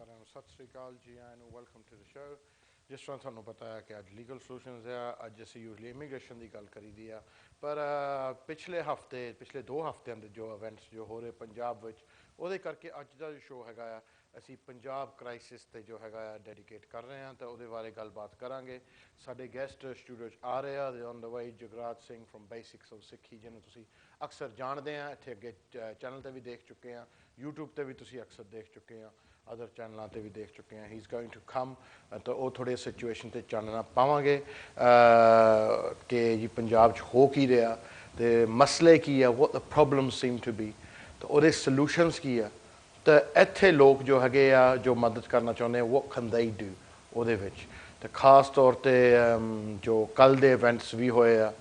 ਸਾਰਿਆਂ ਨੂੰ ਸਤਿ ਸ੍ਰੀ ਅਕਾਲ ਜੀ ਆਇਆਂ ਨੂੰ ਵੈਲਕਮ ਟੂ ਦ ਸ਼ੋ। ਜਿਸ ਤਰ੍ਹਾਂ ਤੁਹਾਨੂੰ ਪਤਾ ਹੈ ਕਿ ਅੱਜ ਲੀਗਲ ਸੋਲੂਸ਼ਨਸ ਆ। ਅੱਜ ਅਸੀਂ ਯੂਜਲੀ ਇਮੀਗ੍ਰੇਸ਼ਨ ਦੀ ਗੱਲ ਕਰੀਦੀ ਆ, ਪਰ ਪਿਛਲੇ 2 ਹਫ਼ਤਿਆਂ ਦੇ ਜੋ ਇਵੈਂਟਸ ਜੋ ਹੋ ਰਹੇ ਪੰਜਾਬ ਵਿੱਚ, ਉਹਦੇ ਕਰਕੇ ਅੱਜ ਦਾ ਜੋ ਸ਼ੋਅ ਹੈਗਾ ਆ ਅਸੀਂ ਪੰਜਾਬ ਕ੍ਰਾਈਸਿਸ 'ਤੇ ਜੋ ਹੈਗਾ ਆ ਡੈਡੀਕੇਟ ਕਰ ਰਹੇ ਹਾਂ, ਤਾਂ ਉਹਦੇ ਬਾਰੇ ਗੱਲਬਾਤ ਕਰਾਂਗੇ। ਸਾਡੇ ਗੈਸਟ ਸਟੂਡੀਓ 'ਚ ਆ ਰਹੇ ਆ on the way Jagraj Singh from basics of ਸਿੱਖੀ, ਜਿਹਨੂੰ ਤੁਸੀਂ ਅਕਸਰ ਜਾਣਦੇ ਆ। ਇੱਥੇ ਅੱਗੇ ਚੈਨਲ 'ਤੇ ਵੀ ਦੇਖ ਚੁੱਕੇ ਆ, YouTube 'ਤੇ ਵੀ ਤੁਸੀਂ ਅਕਸਰ ਦੇਖ ਚੁੱਕੇ ਆ, ਅਦਰ ਚੈਨਲਾਂ 'ਤੇ ਵੀ ਦੇਖ ਚੁੱਕੇ ਹਾਂ। He is going to come, ਤਾਂ ਉਹ ਥੋੜ੍ਹੇ ਸਿਚੁਏਸ਼ਨ 'ਤੇ ਚਾਨਣਾ ਪਾਵਾਂਗੇ ਕਿ ਜੀ ਪੰਜਾਬ 'ਚ ਹੋ ਕੀ ਰਿਹਾ ਅਤੇ ਮਸਲੇ ਕੀ ਆ, ਵਟ ਦ ਪ੍ਰੋਬਲਮ ਸੀਮ ਟੂ ਬੀ, ਤਾਂ ਉਹਦੇ ਸੋਲੂਸ਼ਨਸ ਕੀ ਆ। ਤਾਂ ਇੱਥੇ ਲੋਕ ਜੋ ਹੈਗੇ ਆ ਜੋ ਮਦਦ ਕਰਨਾ ਚਾਹੁੰਦੇ ਆ, ਵਟ ਕੈਨ ਦੇ ਡੂ ਉਹਦੇ ਵਿੱਚ। ਅਤੇ ਖਾਸ ਤੌਰ 'ਤੇ ਜੋ ਕੱਲ੍ਹ ਦੇ ਇਵੈਂਟਸ ਵੀ ਹੋਏ ਆ,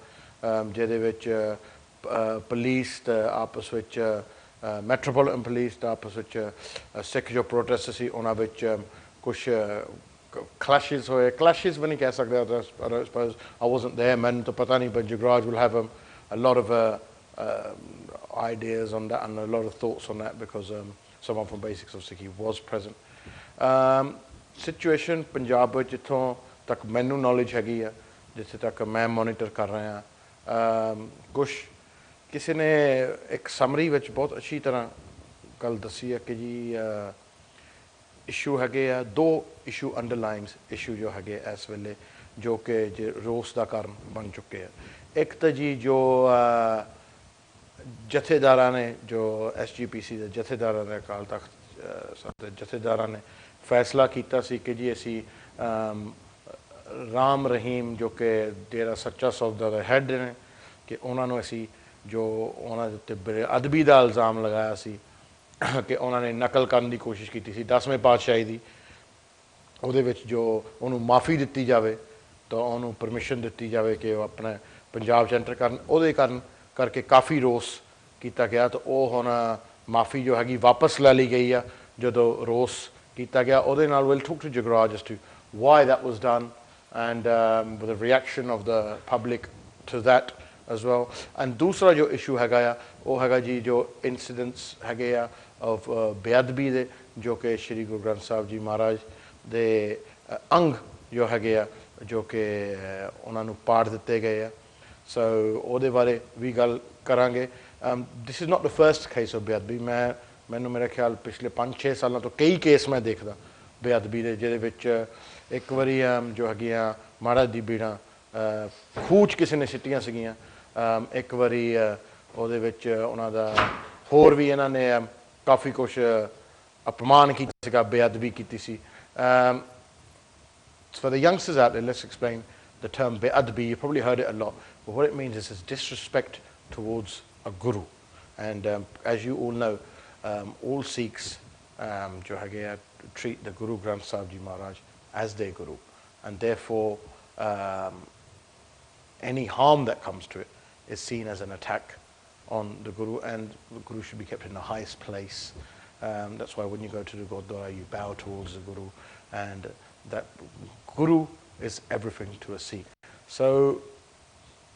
ਜਿਹਦੇ ਵਿੱਚ ਪੁਲਿਸ ਆਪਸ ਵਿੱਚ ਮੈਟਰੋਪੋਲੀਟਨ ਪੁਲਿਸ ਦਾ ਆਪਸ ਵਿੱਚ ਸਿੱਖ ਜੋ ਪ੍ਰੋਟੈਸਟ ਸੀ ਉਹਨਾਂ ਵਿੱਚ ਕੁਛ ਕਲੈਸ਼ਿਸ ਹੋਏ। ਕਲੈਸ਼ਿਸ ਵੀ ਨਹੀਂ ਕਹਿ ਸਕਦੇ, I wasn't there, ਮੈਨੂੰ ਤਾਂ ਪਤਾ ਨਹੀਂ, but Jagraj will have a lot of ideas on that and a lot of thoughts on that because someone from Basics of Sikhi was present. Situation Punjab ਵਿੱਚ ਜਿੱਥੋਂ ਤੱਕ ਮੈਨੂੰ ਨੌਲੇਜ ਹੈਗੀ ਆ, ਜਿੱਥੇ ਤੱਕ ਮੈਂ ਮੋਨੀਟਰ ਕਰ ਰਿਹਾ, ਕੁਛ ਕਿਸੇ ਨੇ ਇੱਕ ਸਮਰੀ ਵਿੱਚ ਬਹੁਤ ਅੱਛੀ ਤਰ੍ਹਾਂ ਗੱਲ ਦੱਸੀ ਹੈ ਕਿ ਜੀ ਇਸ਼ੂ ਹੈਗੇ ਆ, 2 ਇਸ਼ੂ ਅੰਡਰਲਾਈਨਸ ਇਸ਼ੂ ਜੋ ਹੈਗੇ ਇਸ ਵੇਲੇ, ਜੋ ਕਿ ਜੇ ਰੋਸ ਦਾ ਕਾਰਨ ਬਣ ਚੁੱਕੇ ਆ। ਇੱਕ ਤਾਂ ਜੀ ਜੋ ਜਥੇਦਾਰਾਂ ਨੇ, ਜੋ SGPC ਦੇ ਜਥੇਦਾਰਾਂ ਨੇ, ਅਕਾਲ ਤਖਤ ਦੇ ਜਥੇਦਾਰਾਂ ਨੇ ਫੈਸਲਾ ਕੀਤਾ ਸੀ ਕਿ ਜੀ ਅਸੀਂ ਰਾਮ ਰਹੀਮ ਜੋ ਕਿ ਡੇਰਾ ਸੱਚਾ ਸੌਦਾ ਦੇ ਹੈੱਡ ਨੇ, ਕਿ ਉਹਨਾਂ ਨੂੰ ਅਸੀਂ ਜੋ ਉਹਨਾਂ ਦੇ ਉੱਤੇ ਬੇਅਦਬੀ ਦਾ ਇਲਜ਼ਾਮ ਲਗਾਇਆ ਸੀ ਕਿ ਉਹਨਾਂ ਨੇ ਨਕਲ ਕਰਨ ਦੀ ਕੋਸ਼ਿਸ਼ ਕੀਤੀ ਸੀ 10ਵੇਂ ਪਾਤਸ਼ਾਹੀ ਦੀ, ਉਹਦੇ ਵਿੱਚ ਜੋ ਉਹਨੂੰ ਮਾਫੀ ਦਿੱਤੀ ਜਾਵੇ, ਤਾਂ ਉਹਨੂੰ ਪਰਮਿਸ਼ਨ ਦਿੱਤੀ ਜਾਵੇ ਕਿ ਉਹ ਆਪਣੇ ਪੰਜਾਬ 'ਚ ਐਂਟਰ ਕਰਨ। ਉਹਦੇ ਕਰਕੇ ਕਾਫੀ ਰੋਸ ਕੀਤਾ ਗਿਆ, ਤਾਂ ਉਹ ਹੁਣ ਮਾਫੀ ਜੋ ਹੈਗੀ ਵਾਪਸ ਲੈ ਲਈ ਗਈ ਆ। ਜਦੋਂ ਰੋਸ ਕੀਤਾ ਗਿਆ ਉਹਦੇ ਨਾਲ will talk to Jagraj as to why that was done and the reaction of the public to that as well। and ਦੂਸਰਾ ਜੋ ਇਸ਼ੂ ਹੈਗਾ ਆ ਉਹ ਹੈਗਾ ਜੀ ਜੋ ਇਨਸੀਡੈਂਟਸ ਹੈਗੇ ਆ ਆਫ ਬੇਅਦਬੀ ਦੇ, ਜੋ ਕਿ ਸ਼੍ਰੀ ਗੁਰੂ ਗ੍ਰੰਥ ਸਾਹਿਬ ਜੀ ਮਹਾਰਾਜ ਦੇ ਅੰਗ ਜੋ ਹੈਗੇ ਆ, ਜੋ ਕਿ ਉਹਨਾਂ ਨੂੰ ਪਾੜ ਦਿੱਤੇ ਗਏ ਆ। ਸੋ ਉਹਦੇ ਬਾਰੇ ਵੀ ਗੱਲ ਕਰਾਂਗੇ। This is not the first case of ਬੇਅਦਬੀ। ਮੈਨੂੰ ਮੇਰਾ ਖਿਆਲ ਪਿਛਲੇ 5-6 ਸਾਲਾਂ ਤੋਂ ਕਈ ਕੇਸ ਮੈਂ ਦੇਖਦਾ ਬੇਅਦਬੀ ਦੇ, ਜਿਹਦੇ ਵਿੱਚ ਇੱਕ ਵਾਰੀ ਜੋ ਹੈਗੀਆਂ ਮਹਾਰਾਜ ਦੀ ਬੀੜਾਂ ਖੂਹ 'ਚ ਕਿਸੇ ਨੇ ਸਿੱਟੀਆਂ ਸੀਗੀਆਂ, ਇੱਕ ਵਾਰੀ ਉਹਦੇ ਵਿੱਚ ਉਹਨਾਂ ਦਾ ਹੋਰ ਵੀ ਇਹਨਾਂ ਨੇ ਕਾਫੀ ਕੁਛ ਅਪਮਾਨ ਕੀਤਾ ਸੀਗਾ, ਬੇਅਦਬੀ ਕੀਤੀ ਸੀ। For the youngsters out there, let's explain the term Beadbi. You probably heard it a lot, but what it means is disrespect towards a guru. And as you all know, all Sikhs jo hage treat the Guru Granth Sahib Ji Maharaj as their guru, and therefore any harm that comes to it is seen as an attack on the guru, and the guru should be kept in the highest place. That's why when you go to the Gurdwara, you bow towards the guru, and that guru is everything to a Sikh. So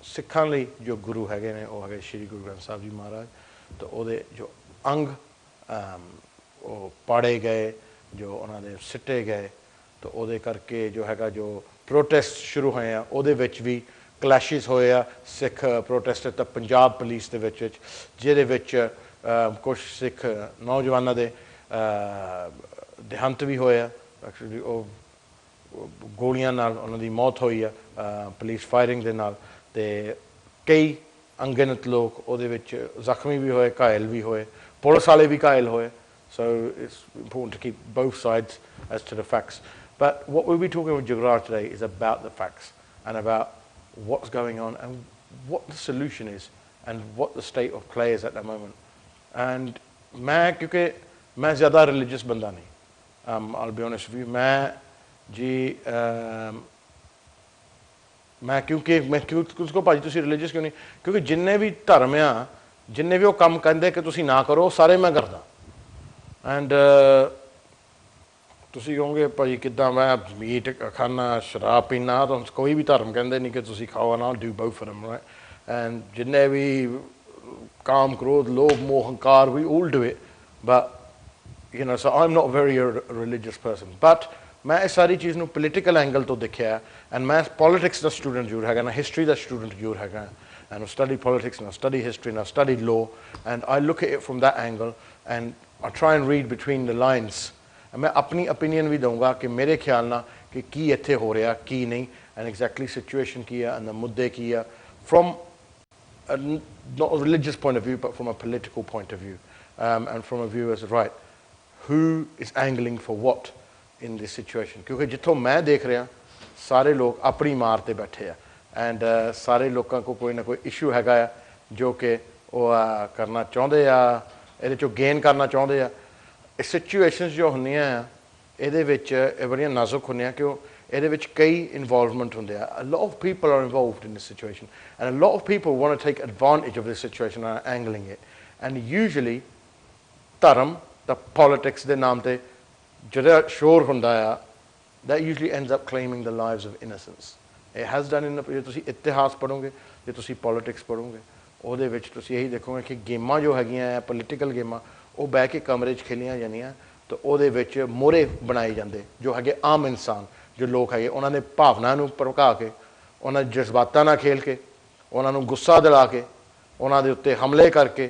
ਸਿੱਖਾਂ ਲਈ ਜੋ ਗੁਰੂ ਹੈਗੇ ਨੇ ਉਹ ਹੈਗੇ ਸ਼੍ਰੀ ਗੁਰੂ ਗ੍ਰੰਥ ਸਾਹਿਬ ਜੀ ਮਹਾਰਾਜ, ਤਾਂ ਉਹਦੇ ਜੋ ਅੰਗ ਉਹ ਪਾੜੇ ਗਏ, ਜੋ ਉਹਨਾਂ ਦੇ ਸਿੱਟੇ ਗਏ, ਤਾਂ ਉਹਦੇ ਕਰਕੇ ਜੋ ਹੈਗਾ ਜੋ ਪ੍ਰੋਟੈਸਟ ਸ਼ੁਰੂ ਹੋਏ ਆ, ਉਹਦੇ ਵਿੱਚ ਵੀ ਕਲੈਸ਼ਿਸ ਹੋਏ ਆ ਸਿੱਖ ਪ੍ਰੋਟੈਸਟ ਤਾਂ ਪੰਜਾਬ ਪੁਲਿਸ ਦੇ ਵਿੱਚ, ਜਿਹਦੇ ਵਿੱਚ ਕੁਛ ਸਿੱਖ ਨੌਜਵਾਨਾਂ ਦੇ ਦੇਹਾਂਤ ਵੀ ਹੋਏ ਆ। ਐਕਚੁਅਲੀ ਉਹ ਗੋਲੀਆਂ ਨਾਲ ਉਹਨਾਂ ਦੀ ਮੌਤ ਹੋਈ ਆ ਪੁਲਿਸ ਫਾਇਰਿੰਗ ਦੇ ਨਾਲ, ਅਤੇ ਕਈ ਅਣਗਿਣਤ ਲੋਕ ਉਹਦੇ ਵਿੱਚ ਜ਼ਖਮੀ ਵੀ ਹੋਏ, ਘਾਇਲ ਵੀ ਹੋਏ, ਪੁਲਿਸ ਵਾਲੇ ਵੀ ਘਾਇਲ ਹੋਏ। So it's important to keep both sides as to the facts. But what we'll be talking with Jagraj today is about the facts and about what's going on and what the solution is and what the state of play is at the moment. And ਮੈਂ ਕਿਉਂਕਿ ਮੈਂ ਜ਼ਿਆਦਾ religious ਬੰਦਾ ਨਹੀਂ, I'll be honest with you, ਮੈਂ ਜੀ ਮੈਂ ਕਿਉਂ ਭਾਜੀ ਤੁਸੀਂ ਰਿਲੀਜੀਅਸ ਕਿਉਂ ਨਹੀਂ, ਕਿਉਂਕਿ ਜਿੰਨੇ ਵੀ ਧਰਮ ਆ, ਜਿੰਨੇ ਵੀ ਉਹ ਕੰਮ ਕਹਿੰਦੇ ਕਿ ਤੁਸੀਂ ਨਾ ਕਰੋ, ਸਾਰੇ ਮੈਂ ਕਰਦਾ। ਐਂਡ ਤੁਸੀਂ ਕਹੋਗੇ ਭਾਜੀ ਕਿੱਦਾਂ, ਮੈਂ ਮੀਟ ਖਾਣਾ, ਸ਼ਰਾਬ ਪੀਣਾ, ਤਾਂ ਕੋਈ ਵੀ ਧਰਮ ਕਹਿੰਦੇ ਨਹੀਂ ਕਿ ਤੁਸੀਂ ਖਾਓ ਨਾ, do both of them, right. And ਜਿੰਨੇ ਵੀ ਕਾਮ, ਕ੍ਰੋਧ, ਲੋਭ, ਮੋਹ, ਹੰਕਾਰ, ਵੀ all do it, but you know, so I'm not very a religious person, but मैं इस सारी चीज़ ਨੂੰ political angle ਤੋਂ ਦੇਖਿਆ and मैं politics ਦਾ student ਜ਼ਰੂਰ ਹੈਗਾ ਨਾ history ਦਾ student ਜ਼ਰੂਰ ਹੈਗਾ and I study politics and I study history and I studied law and I look at it from that angle and I try and read between the lines and मैं अपनी opinion भी दूंगा कि मेरे ख्याल ਨਾਲ कि ਕੀ ਇੱਥੇ ਹੋ ਰਿਹਾ ਕੀ नहीं and exactly situation ਕੀ ਹੈ and the मुद्दे ਕੀ ਹੈ from a, not a religious point of view but from a political point of view and from a view as right who is angling for what in this situation क्योंकि जिथों मैं देख रहा सारे लोग अपनी मार ते बैठे हैं एंड सारे लोगों को कोई ना कोई इशू हैगा जो कि वो करना चाहते आ ये चो गेन करना चाहते आ सिचुएशनस जो होंदियां ये बड़ियां नाजुक होंदियां क्यों ये कई इन्वॉल्वमेंट होंदे आ lot of people are involved in this situation and a lot of people want to take advantage of this situation and are angling it and usually धर्म the politics ਦੇ ਨਾਮ ਤੇ ਜਿਹੜਾ ਸ਼ੋਰ ਹੁੰਦਾ ਆ that usually ends up claiming the lives of innocents it has done in the ਜੇ ਤੁਸੀਂ ਇਤਿਹਾਸ ਪੜੋਗੇ ਜੇ ਤੁਸੀਂ ਪੋਲਿਟਿਕਸ ਪੜੋਗੇ ਉਹਦੇ ਵਿੱਚ ਤੁਸੀਂ ਇਹੀ ਦੇਖੋਗੇ ਕਿ ਗੇਮਾਂ ਜੋ ਹੈਗੀਆਂ ਆ ਪੋਲੀਟੀਕਲ ਗੇਮਾਂ ਉਹ ਬਹਿ ਕੇ ਕਮਰੇ 'ਚ ਖੇਲੀਆਂ ਜਾਂਦੀਆਂ ਤਾਂ ਉਹਦੇ ਵਿੱਚ ਮੋਹਰੇ ਬਣਾਏ ਜਾਂਦੇ ਜੋ ਹੈਗੇ ਆਮ ਇਨਸਾਨ ਜੋ ਲੋਕ ਹੈਗੇ ਉਹਨਾਂ ਦੇ ਭਾਵਨਾ ਨੂੰ ਭੜਕਾ ਕੇ ਉਹਨਾਂ ਦੇ ਜਜ਼ਬਾਤਾਂ ਨਾਲ ਖੇਲ ਕੇ ਉਹਨਾਂ ਨੂੰ ਗੁੱਸਾ ਦਿਲਾ ਕੇ ਉਹਨਾਂ ਦੇ ਉੱਤੇ ਹਮਲੇ ਕਰਕੇ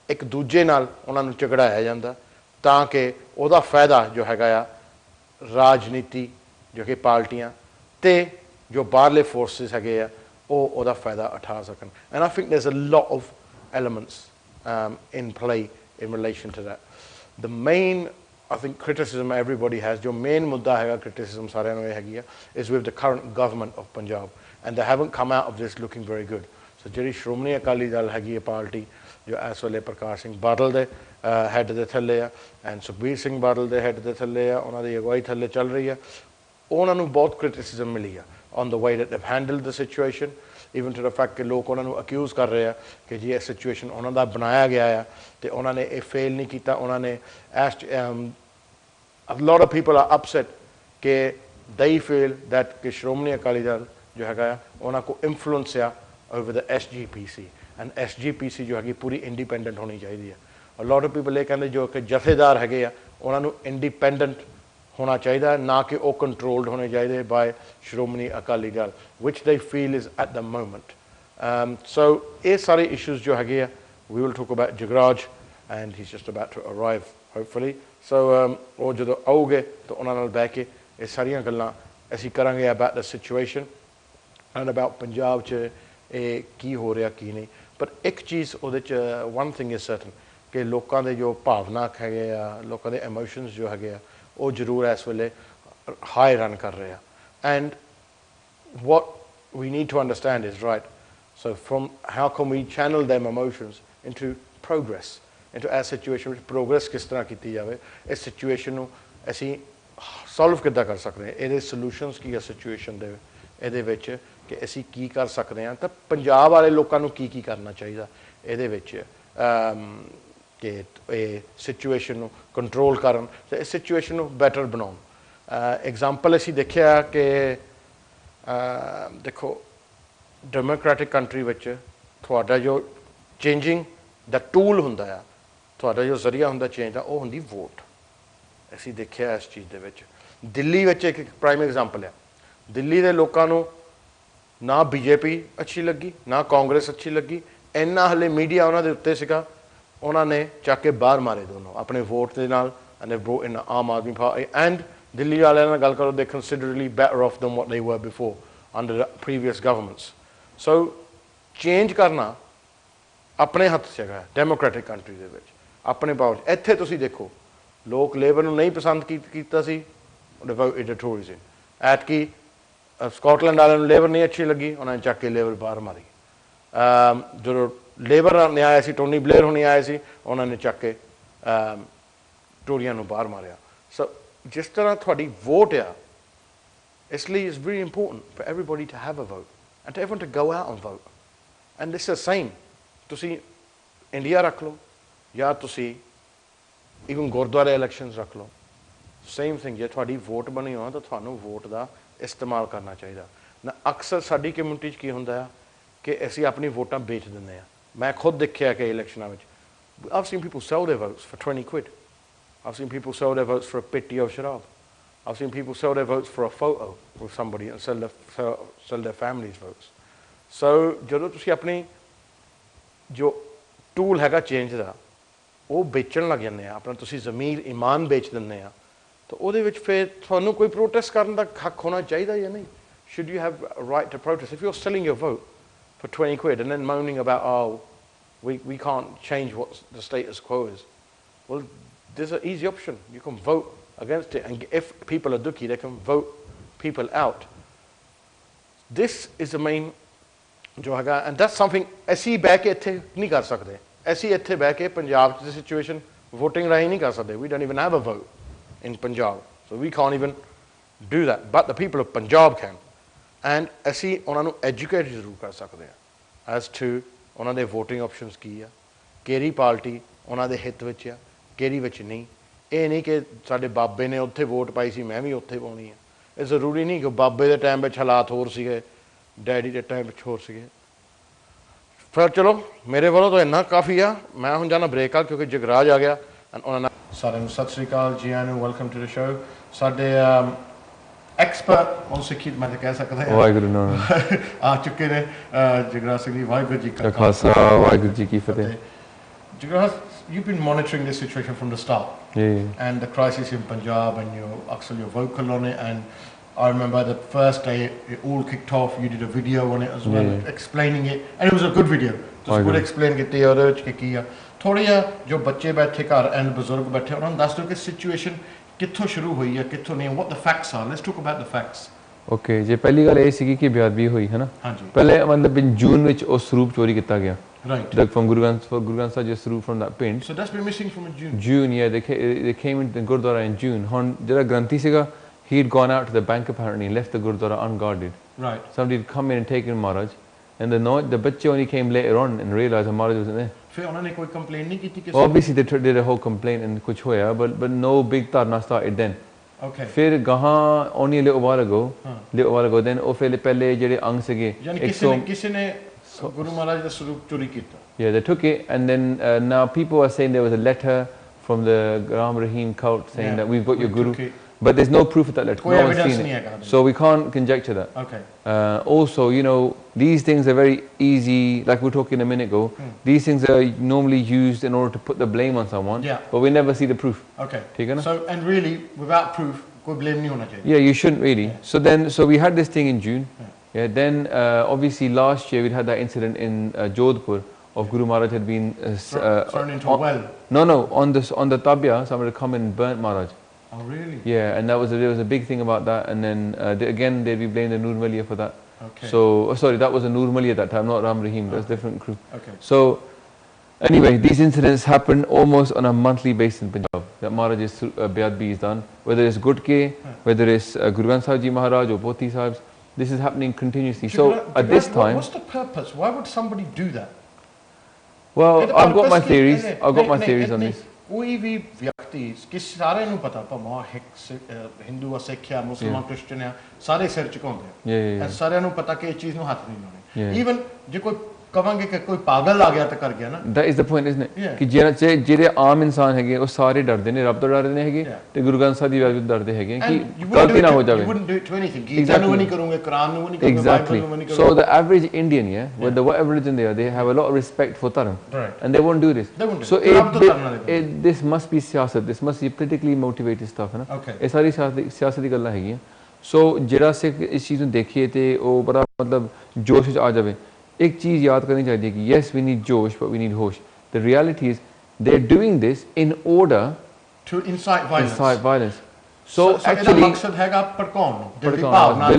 ਇੱਕ ਦੂਜੇ ਨਾਲ ਉਹਨਾਂ ਨੂੰ ਝਗੜਾਇਆ ਜਾਂਦਾ ਤਾਂ ਕਿ ਉਹਦਾ ਫਾਇਦਾ ਜੋ ਹੈਗਾ ਆ ਰਾਜਨੀਤੀ ਜੋ ਕਿ ਪਾਰਟੀਆਂ ਤੇ ਜੋ ਬਾਹਰਲੇ ਫੋਰਸਿਸ ਹੈਗੇ ਆ ਉਹ ਉਹਦਾ ਫਾਇਦਾ ਉਠਾ ਸਕਣ and I think there's a lot of elements in play in relation to that. The main, I think, criticism everybody has, jo main mudda hai criticism saaryan nu hegi is with the current government of Punjab and they haven't come out of this looking very good. So jehdi Shromani Akali Dal hegi party jo ਇਸ ਵੇਲੇ ਪ੍ਰਕਾਸ਼ ਸਿੰਘ ਬਾਦਲ ਦੇ head ਦੇ ਥੱਲੇ ਆ and Sukhbir Singh Badal ਦੇ head ਦੇ ਥੱਲੇ ਆ ਉਹਨਾਂ ਦੀ ਅਗਵਾਈ ਥੱਲੇ ਚੱਲ ਰਹੀ ਆ ਉਹਨਾਂ ਨੂੰ ਬਹੁਤ ਕ੍ਰਿਟਿਸਿਜ਼ਮ ਮਿਲੀ ਆ on the way that they've handled the situation even to the fact ਕਿ ਲੋਕ ਉਹਨਾਂ ਨੂੰ ਅਕਿਊਜ਼ ਕਰ ਰਹੇ ਆ ਕਿ ਜੀ ਇਹ ਸਿਚੁਏਸ਼ਨ ਉਹਨਾਂ ਦਾ ਬਣਾਇਆ ਗਿਆ ਆ ਤੇ ਉਹਨਾਂ ਨੇ ਇਹ ਫੇਲ ਨਹੀਂ ਕੀਤਾ ਉਹਨਾਂ ਨੇ a lot of people are upset ਕਿ they feel that ਕਿ ਸ਼੍ਰੋਮਣੀ ਅਕਾਲੀ ਦਲ ਜੋ ਹੈਗਾ ਆ ਉਹਨਾਂ ਕੋ ਇਨਫਲੂਐਂਸ ਆ over the SGPC and SGPC ਜੋ ਹੈਗੀ ਪੂਰੀ ਇੰਡੀਪੈਂਡੈਂਟ ਹੋਣੀ ਚਾਹੀਦੀ ਆ a lot of people ਇਹ ਕਹਿੰਦੇ ਜੋ ਕਿ ਜਥੇਦਾਰ ਹੈਗੇ ਆ ਉਹਨਾਂ ਨੂੰ ਇੰਡੀਪੈਂਡੈਂਟ ਹੋਣਾ ਚਾਹੀਦਾ ਨਾ ਕਿ ਉਹ ਕੰਟਰੋਲਡ ਹੋਣੇ ਚਾਹੀਦੇ by Shiromani Akali Dal which they feel is at the moment so ਇਹ ਸਾਰੇ issues ਜੋ ਹੈਗੇ ਆ we will talk about Jagraj and he's just about to arrive hopefully so ਉਹ ਜਦੋਂ ਆਉਗੇ ਤਾਂ ਉਹਨਾਂ ਨਾਲ ਬਹਿ ਕੇ ਇਹ ਸਾਰੀਆਂ ਗੱਲਾਂ ਅਸੀਂ ਕਰਾਂਗੇ about the situation and about Punjab 'ਚ ਇਹ ਕੀ ਹੋ ਰਿਹਾ ਕੀ ਨਹੀਂ ਪਰ ਇੱਕ ਚੀਜ਼ ਉਹਦੇ 'ਚ one thing is certain ਕਿ ਲੋਕਾਂ ਦੇ ਜੋ ਭਾਵਨਾ ਹੈਗੇ ਆ ਲੋਕਾਂ ਦੇ ਇਮੋਸ਼ਨਸ ਜੋ ਹੈਗੇ ਆ ਉਹ ਜ਼ਰੂਰ ਇਸ ਵੇਲੇ ਹਾਈ ਰਨ ਕਰ ਰਹੇ ਆ and what we need to understand is right so from how can we channel them emotions into progress into a situation ਵਿੱਚ progress ਕਿਸ ਤਰ੍ਹਾਂ ਕੀਤੀ ਜਾਵੇ ਇਸ ਸਿਚੁਏਸ਼ਨ ਨੂੰ ਅਸੀਂ ਸੋਲਵ ਕਿੱਦਾਂ ਕਰ ਸਕਦੇ ਹਾਂ ਇਹਦੇ ਸੋਲੂਸ਼ਨਸ ਕੀ ਆ ਸਿਚੁਏਸ਼ਨ ਦੇ ਇਹਦੇ ਵਿੱਚ ਕਿ ਅਸੀਂ ਕੀ ਕਰ ਸਕਦੇ ਹਾਂ ਤਾਂ ਪੰਜਾਬ ਵਾਲੇ ਲੋਕਾਂ ਨੂੰ ਕੀ ਕਰਨਾ ਚਾਹੀਦਾ ਇਹਦੇ ਵਿੱਚ ਕਿ ਇਹ ਸਿਚੁਏਸ਼ਨ ਨੂੰ ਕੰਟਰੋਲ ਕਰਨ ਤੇ ਇਸ ਸਿਚੁਏਸ਼ਨ ਨੂੰ ਬੈਟਰ ਬਣਾਉਣ ਐਗਜ਼ਾਮਪਲ ਅਸੀਂ ਦੇਖਿਆ ਕਿ ਦੇਖੋ ਡੈਮੋਕ੍ਰੈਟਿਕ ਕੰਟਰੀ ਵਿੱਚ ਤੁਹਾਡਾ ਜੋ ਚੇਂਜਿੰਗ ਦਾ ਟੂਲ ਹੁੰਦਾ ਆ ਤੁਹਾਡਾ ਜੋ ਜ਼ਰੀਆ ਹੁੰਦਾ ਚੇਂਜ ਦਾ ਉਹ ਹੁੰਦੀ ਵੋਟ ਅਸੀਂ ਦੇਖਿਆ ਇਸ ਚੀਜ਼ ਦੇ ਵਿੱਚ ਦਿੱਲੀ ਵਿੱਚ ਇੱਕ ਪ੍ਰਾਈਮ ਐਗਜ਼ਾਮਪਲ ਆ ਦਿੱਲੀ ਦੇ ਲੋਕਾਂ ਨੂੰ ਨਾ BJP ਅੱਛੀ ਲੱਗੀ ਨਾ ਕਾਂਗਰਸ ਅੱਛੀ ਲੱਗੀ ਇੰਨਾ ਹਲੇ ਮੀਡੀਆ ਉਹਨਾਂ ਦੇ ਉੱਤੇ ਸੀਗਾ ਉਹਨਾਂ ਨੇ ਚੱਕ ਕੇ ਬਾਹਰ ਮਾਰੇ ਦੋਨੋਂ ਆਪਣੇ ਵੋਟ ਦੇ ਨਾਲ and they brought in the Aam Aadmi party and Delhi ਵਾਲਿਆਂ ਨਾਲ ਗੱਲ ਕਰੋ they considerably better off than what they were before under the previous governments so change ਕਰਨਾ ਆਪਣੇ ਹੱਥ 'ਚ ਹੈਗਾ ਡੈਮੋਕ੍ਰੈਟਿਕ ਕੰਟਰੀ ਦੇ ਵਿੱਚ ਆਪਣੇ ਪਾਵਰ ਇੱਥੇ ਤੁਸੀਂ ਦੇਖੋ ਲੋਕ ਲੇਬਰ ਨੂੰ ਨਹੀਂ ਪਸੰਦ ਕੀਤਾ ਸੀ ਉਹਦੇ ਵੋਟ ਟੋਰੀਜ਼ ਇਨ ਐਤਕੀ ਸਕਾਟਲੈਂਡ ਵਾਲਿਆਂ ਨੂੰ ਲੇਬਰ ਨਹੀਂ ਅੱਛੀ ਲੱਗੀ ਉਹਨਾਂ ਨੇ ਚੱਕ ਕੇ ਲੇਬਰ ਬਾਹਰ ਮਾਰੀ ਜਦੋਂ ਲੇਬਰ ਨੇ ਆਇਆ ਸੀ ਟੋਨੀ ਬਲੇਅਰ ਹੁਣੀ ਆਏ ਸੀ ਉਹਨਾਂ ਨੇ ਚੱਕ ਕੇ ਟੋਰੀਆਂ ਨੂੰ ਬਾਹਰ ਮਾਰਿਆ ਸੋ ਜਿਸ ਤਰ੍ਹਾਂ ਤੁਹਾਡੀ ਵੋਟ ਆ ਇਸ ਲਈ it's very important for everybody to have a vote and to everyone to go out and vote and this is same ਤੁਸੀਂ ਇੰਡੀਆ ਰੱਖ ਲਓ ਜਾਂ ਤੁਸੀਂ ਈਵਨ ਗੁਰਦੁਆਰੇ ਇਲੈਕਸ਼ਨਸ ਰੱਖ ਲਓ ਸੇਮ ਥਿੰਗ ਜੇ ਤੁਹਾਡੀ ਵੋਟ ਬਣੀ ਹੋ ਤਾਂ ਤੁਹਾਨੂੰ ਵੋਟ ਦਾ ਇਸਤੇਮਾਲ ਕਰਨਾ ਚਾਹੀਦਾ ਨਾ ਅਕਸਰ ਸਾਡੀ ਕਮਿਊਨਿਟੀ 'ਚ ਕੀ ਹੁੰਦਾ ਆ ਕਿ ਅਸੀਂ ਆਪਣੀ ਵੋਟਾਂ ਵੇਚ ਦਿੰਦੇ ਹਾਂ ਮੈਂ ਖੁਦ ਦੇਖਿਆ ਕਿ ਇਲੈਕਸ਼ਨਾਂ ਵਿੱਚ I've seen people sell their votes for 20 quid. I've seen people sell their votes for a pitti of sharab. I've seen people sell their votes for a photo with somebody and sell their family's votes. So, ਜਦੋਂ ਤੁਸੀਂ ਆਪਣੀ ਜੋ tool ਹੈਗਾ change ਦਾ ਉਹ ਵੇਚਣ ਲੱਗ ਜਾਂਦੇ ਆ ਆਪਣਾ ਤੁਸੀਂ ਜ਼ਮੀਰ ਈਮਾਨ ਵੇਚ ਦਿੰਦੇ ਆ ਤਾਂ ਉਹਦੇ ਵਿੱਚ ਫਿਰ ਤੁਹਾਨੂੰ ਕੋਈ ਪ੍ਰੋਟੈਸਟ ਕਰਨ ਦਾ ਹੱਕ ਹੋਣਾ ਚਾਹੀਦਾ ਜਾਂ ਨਹੀਂ? Should you have a right to protest? If you're selling your vote for 20 quid and then moaning about, oh, we can't change what the status quo is, well, there's an easy option. You can vote against it, and if people are dukhi, they can vote people out. This is the main jo haga, and that's something ਅਸੀਂ ਬਹਿ ਕੇ ਇੱਥੇ ਨਹੀਂ ਕਰ ਸਕਦੇ. ਅਸੀਂ ਇੱਥੇ ਬਹਿ ਕੇ ਪੰਜਾਬ ਦੀ situation voting ਰਾਹੀਂ ਨਹੀਂ ਕਰ ਸਕਦੇ. We don't even have a vote in Punjab, so we can't even do that. But the people of Punjab can, and ਅਸੀਂ ਉਹਨਾਂ ਨੂੰ educate ਜ਼ਰੂਰ ਕਰ ਸਕਦੇ ਹਾਂ as to ਉਹਨਾਂ ਦੇ voting options ਕੀ ਆ, ਕਿਹੜੀ ਪਾਰਟੀ ਉਹਨਾਂ ਦੇ ਹਿੱਤ ਵਿੱਚ ਆ, ਕਿਹੜੀ ਵਿੱਚ ਨਹੀਂ. ਇਹ ਨਹੀਂ ਕਿ ਸਾਡੇ ਬਾਬੇ ਨੇ ਉੱਥੇ ਵੋਟ ਪਾਈ ਸੀ ਮੈਂ ਵੀ ਉੱਥੇ ਪਾਉਣੀ ਆ. ਇਹ ਜ਼ਰੂਰੀ ਨਹੀਂ ਕਿ ਬਾਬੇ ਦੇ ਟਾਈਮ ਵਿੱਚ ਹਾਲਾਤ ਹੋਰ ਸੀਗੇ, ਡੈਡੀ ਦੇ ਟਾਈਮ ਵਿੱਚ ਹੋਰ ਸੀਗੇ. ਫਿਰ ਚਲੋ ਮੇਰੇ ਵੱਲੋਂ ਤਾਂ ਇੰਨਾ ਕਾਫੀ ਆ. ਮੈਂ ਹੁਣ ਜਾਣਾ ਬ੍ਰੇਕ ਆ ਕਿਉਂਕਿ ਜਗਰਾਜ ਆ ਗਿਆ. ਉਹਨਾਂ ਨਾਲ ਸਾਰਿਆਂ ਨੂੰ ਸਤਿ ਸ਼੍ਰੀ ਅਕਾਲ ਜੀ ਆਇਆਂ ਨੂੰ, ਵੈਲਕਮ ਟੂ ਦ ਸ਼ੋ. ਸਾਡੇ ਐਕਸਪਰਟ ਔਨ ਸਿੱਖੀ ਮੈਂ ਤਾਂ ਕਹਿ ਸਕਦਾ ਹਾਂ ਵਾਹਿਗੁਰੂ ਨਾਮ ਆ ਚੁੱਕੇ ਨੇ ਜਗਰਾਜ ਸਿੰਘ ਜੀ. ਵਾਹਿਗੁਰੂ ਜੀ ਕਾ ਖਾਲਸਾ ਵਾਹਿਗੁਰੂ ਜੀ ਕੀ ਫਤਿਹ. Jagraj, you've been monitoring this situation from the start, and the crisis in Punjab, and you're actually vocal on it. And I remember the first day it all kicked off. You did a video on it as well, explaining it, and it was a good video. Just good explain कितने और क्या किया. थोड़ी जो बच्चे बैठे घर and बुजुर्ग बैठे उन्होंने दस दो कि situation कित्थों शुरू हुई है कित्थों नहीं. What the facts are. Let's talk about the facts. Okay, जे पहली गल ये सी कि बेअदबी हुई है ना. हाँ जी. पहले मतलब in June ਵਿੱਚ ਉਹ ਸਰੂਪ ਚੋਰੀ ਕੀਤਾ ਗਿਆ. Right. Like from Guru Granth Sahib just through from that pin. So that's been missing from June. June, yeah, they came into the Gurdwara in June. Hon jada Granthi siga, he had gone out to the bank apparently and left the Gurdwara unguarded. Right. Somebody had come in and taken Maharaj, and the bachche only came later on and realized that Maharaj wasn't there. फिर उन्होंने कोई complaint नहीं की थी किसी? Obviously they did a whole complaint and कुछ होया, but no big tarna started then. Okay. फिर गहाँ only a little while ago, then वो फिर पहले जड़े अंग सिगे. यानी किसी ने Guru Maharaj the Swarup chori kita. Yeah, they took it, and then now people are saying there was a letter from the Ram Rahim cult saying that we've got your Guru, but there's no proof of that letter. No one's seen it, so we can't conjecture that. Okay. Also, you know, these things are very easy. Like we were talking a minute ago, these things are normally used in order to put the blame on someone. Yeah. But we never see the proof. Okay. So and really, without proof, कोई blame नहीं होना चाहिए. Yeah, you shouldn't really. Yeah. So we had this thing in June. Yeah, then obviously last year we had that incident in Jodhpur of Guru Maharaj had been thrown into a well. No, on the tabia somebody had come and burnt Maharaj. Oh really? Yeah, and there was a big thing about that, and then again they'd be blamed the Noor Maliya for that. Okay. So sorry, that was a Noor Maliya at that time, not Ram Rahim. That's different crew. Okay. So anyway, these incidents happen almost on a monthly basis in Punjab. That Maharaj's Beadbi is done, whether it's Gutke, whether it's Guru Granth Sahib Ji Maharaj or Poti Sahibs. This is happening continuously. So at this time, what's the purpose? Why would somebody do that? Well, I've got my theories. I've got my theories on this. कोई भी व्यक्ति किस सारे नु पता भावें हिंदू सिख या मुसलमान क्रिश्चियन है सारे सिर झुकाउंदे हैं. सारे नु पता कि इस चीज नु हाथ नहीं लाने. Even जे कोई कवांगे कि कोई पागल आ गया तो कर गया ना. That is the point, isn't it? कि ਜਿਹੜੇ ਆਮ ਇਨਸਾਨ ਹੈਗੇ ਉਹ ਸਾਰੇ ਡਰਦੇ ਨੇ, ਰੱਬ ਤੋਂ ਡਰਦੇ ਨੇ ਹੈਗੇ ਤੇ ਗੁਰੂ ਗ੍ਰੰਥ ਸਾਹਿਬ ਦੀ ਬਾਤ ਤੋਂ ਡਰਦੇ ਹੈਗੇ ਕਿ ਗਲਤੀ ਨਾ ਹੋ ਜਾਵੇ. You wouldn't do it to anything. Gita ਨੂੰ ਨਹੀਂ ਕਰੋਗੇ, ਕੁਰਾਨ ਨੂੰ ਨਹੀਂ ਕਰੋਗੇ, Exactly. So the average Indian, whether whatever religion they are, they have a lot of respect for Dharam. Right. And they won't do this. They won't do so this must be siyasat. This must be politically motivated stuff, है ना? Okay. ਇਹ ਸਾਰੀ ਸਿਆਸਤ ਦੀ ਗੱਲਾਂ ਹੈਗੀਆਂ. So ਜਿਹੜਾ ਸਿੱਖ ਇਸ ਚੀਜ਼ ਨੂੰ ਦੇਖੀਏ ਤੇ ਉਹ ਬੜਾ ਮਤਲਬ ਜੋਸ਼ ਵਿੱਚ ਆ ਜਾਵੇ. एक चीज़ याद करनी चाहिए कि yes we need Josh but we need hosh. The reality is they're doing this in order to incite violence. So actually मकसद हैगा पर कौन दिल की भावना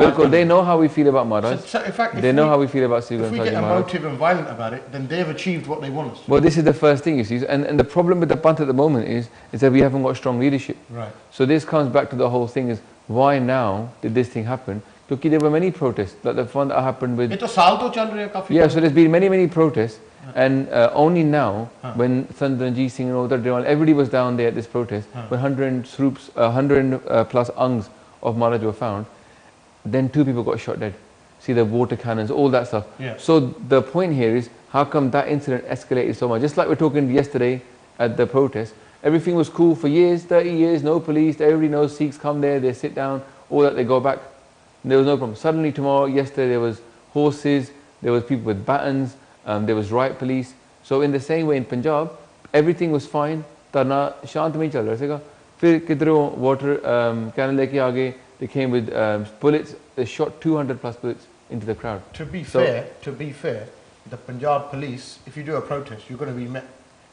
बिल्कुल they know how we feel about Maharaj. So in fact they know how we feel about Sri Guru Sahib Maharaj. If we get emotive and violent about it, then they've achieved what they want us to. Well, this is the first thing you see, and the problem with the Panth at the moment is that we haven't got strong leadership. Right. So this comes back to the whole thing is why now did this thing happen? Because there were many protests, like the one that happened with. Yeah, so there's been many protests, and only now, when Ranjit Singh and all that, everybody was down there at this protest, when 100 plus angs of Maharaj were found, then 2 people got shot dead. see the water cannons, all that stuff. So the point here is, how come that incident escalated so much? Just like we're talking yesterday at the protest, everything was cool for years, 30 years, no police, everybody knows Sikhs come there, they sit down, all that, they go back. There was no problem. Suddenly tomorrow, yesterday there was horses, there was people with batons, there was riot police. So in the same way in Punjab, everything was fine, tarna shant mein chal raha sega. Fir kidro water cannon leke aage, they came with bullets, they shot 200 plus bullets into the crowd. To be fair, the Punjab police, if you do a protest, you're going to be met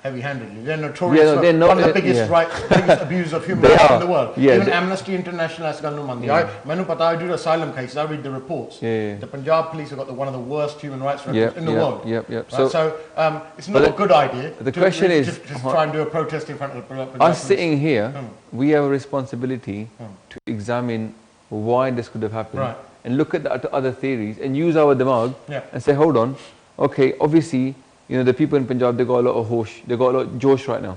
heavy-handedly. They're notorious for one of the biggest biggest abuse of human rights in the world. Even Amnesty International has gone mandi. I do asylum cases, I read the reports. The Punjab police have got one of the worst human rights records in the world. Right? So it's not a good idea the question is, just try and do a protest in front of the Punjab us sitting here, we have a responsibility to examine why this could have happened and look at the other theories and use our dimag and say, hold on, okay, obviously, you know, the people in Punjab, they got a lot of hosh, they got a lot of josh right now.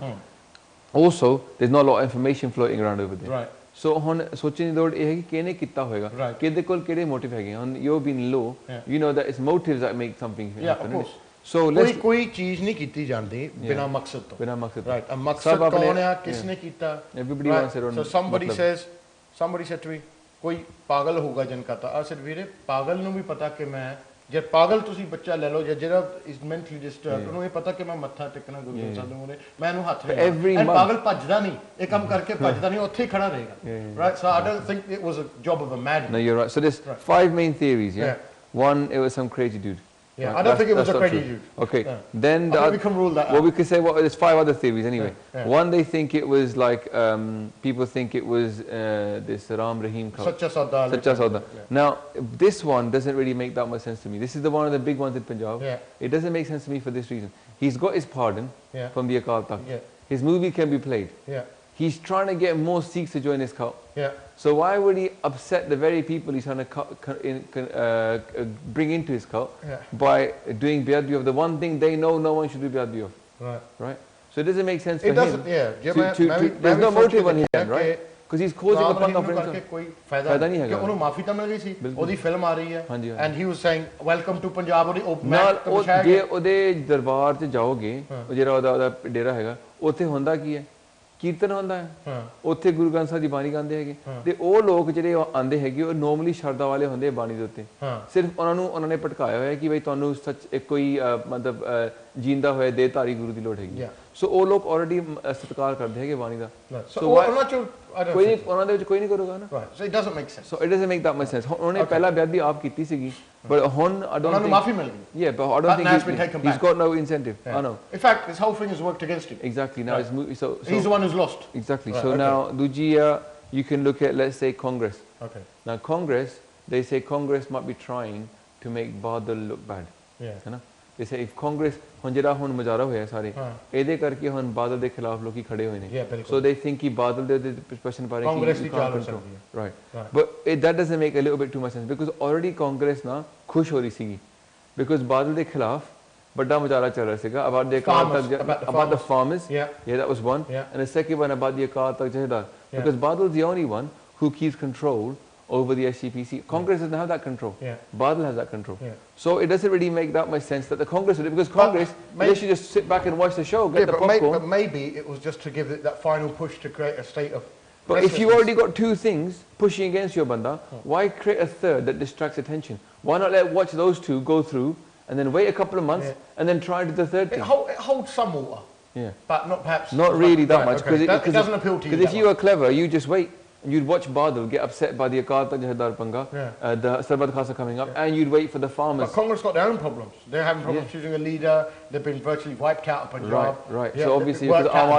Also, there's not a lot of information floating around over there. So, hon sochne dod eh hai ki kene kitta hoega, kede kol kede motive hege. Hon you've been low, you know that it's motives that make something happen. Of course. So let's koi cheez nahi kiti jandi bina maqsad to. Bina maqsad. Right. A maqsad kaun hai, kisne kita. Everybody wants their own. So somebody said to me, koi pagal hoga janka ta. I said, veere pagal nu bhi pata ke main जब पागल तुसी बच्चा ले लो या जरा is mentally disturbed उन्हें पता कि मैं मत्था टेकना गुरु ग्रंथ साहिब ने मैं उन्हें हाथ रखना पागल भजदा नहीं एक काम करके भजदा नहीं उत्थे ही खड़ा रहेगा right so I don't think it was a job of a madman. No, you're right. So there's 5 main theories. One, it was some crazy dude. I don't think it was a crazy dude. Okay, then we can rule that out. Well, we could say, well, there's 5 other theories anyway. One, they think it was like, people think it was this Ram Rahim cult. Sacha Sauda. Now, this one doesn't really make that much sense to me. This is one of the big ones in Punjab. It doesn't make sense to me for this reason. He's got his pardon from the Akal Takht. His movie can be played. He's trying to get more Sikhs to join his cult. So why would he upset the very people he's trying to bring into his cult by doing Beadbi of the one thing they know no one should do Beadbi of? Right? So it doesn't make sense for him. There's no motive on his end, right? Because he's causing a panga for himself. And he was saying, welcome to Punjab. ਕੀਰਤਨ ਹੁੰਦਾ ਹੈ ਉੱਥੇ ਗੁਰੂ ਗ੍ਰੰਥ ਸਾਹਿਬ ਦੀ ਬਾਣੀ ਗਾਉਂਦੇ ਹੈਗੇ ਤੇ ਉਹ ਲੋਕ ਜਿਹੜੇ ਆਂਦੇ ਹੈਗੇ ਉਹ ਨੋਰਮਲੀ ਸ਼ਰਧਾ ਵਾਲੇ ਹੁੰਦੇ ਬਾਣੀ ਦੇ ਉੱਤੇ ਸਿਰਫ ਉਹਨਾਂ ਨੇ ਭਟਕਾਇਆ ਹੋਇਆ ਕਿ ਬਈ ਤੁਹਾਨੂੰ ਸੱਚ ਕੋਈ ਮਤਲਬ ਜੀਂਦਾ ਹੋਇਆ ਦੇਹਧਾਰੀ ਗੁਰੂ ਦੀ ਲੋੜ ਹੈਗੀ ਸੋ ਉਹ ਲੋਕ ਆਲਰੇਡੀ ਸਤਿਕਾਰ ਕਰਦੇ ਹੈਗੇ ਬਾਣੀ ਦਾ ਸੋ ਕੋਈ ਉਹਨਾਂ ਦੇ ਵਿੱਚ ਕੋਈ ਨਹੀਂ ਕਰੂਗਾ ਨਾ so it doesn't make sense so it doesn't make that much sense ਉਹਨੇ ਪਹਿਲਾਂ ਬੇਅਦਬੀ ਆਪ ਕੀਤੀ ਸੀਗੀ but ਹੁਣ I don't think ਮਾਫੀ ਮਿਲ ਗਈ yeah but I don't think he's got no incentive I know in fact this whole thing has worked against him exactly now so he's the one who's lost exactly so now Dujia you can look at let's say Congress now Congress they say Congress might be trying to make Badal look bad है ना they say if Congress ਹੁਣ ਜਿਹੜਾ ਹੁਣ ਮੁਜ਼ਾਹਰਾ ਹੋਇਆ ਸਾਰੇ ਇਹਦੇ ਕਰਕੇ ਹੁਣ ਬਾਦਲ ਦੇ ਖਿਲਾਫ ਲੋਕੀ ਖੜੇ ਹੋਏ ਨੇ so they think ਕਿ ਬਾਦਲ ਦੇ ਪ੍ਰਸ਼ਨ ਪਾ ਰਹੇ ਕਿ ਕਾਂਗਰਸ ਦੀ ਚਾਲ ਹੋ ਸਕਦੀ ਹੈ right but that doesn't make a little bit too much sense because already Congress ਨਾ ਖੁਸ਼ ਹੋ ਰਹੀ ਸੀਗੀ because ਬਾਦਲ ਦੇ ਖਿਲਾਫ ਵੱਡਾ ਮੁਜ਼ਾਹਰਾ ਚੱਲ ਰਿਹਾ ਸੀਗਾ about the farmers yeah that was one and the second one about the Akal Takht Jahedar because Badal is the only one who keeps control over the SCPC. Congress doesn't have that control. Badal has that control. So it doesn't really make that much sense that the Congress would do because Congress, they should just sit back and watch the show, get the popcorn. But maybe it was just to give it that final push to create a state of... But if you already got 2 things pushing against your banda, why create a third that distracts attention? Why not watch those 2 go through and then wait a couple of months and then try to do the third thing? It holds some water. But not perhaps... Not really that much. It doesn't appeal to you. Because if you were clever, you just wait. You'd watch Badal get upset by the Akal Takht Jahedar Panga, the Sarbat Khasa coming up, and you'd wait for the farmers. But Congress got their own problems. They're having problems choosing a leader. They've been virtually wiped out of Punjab. Right. So obviously, because Aam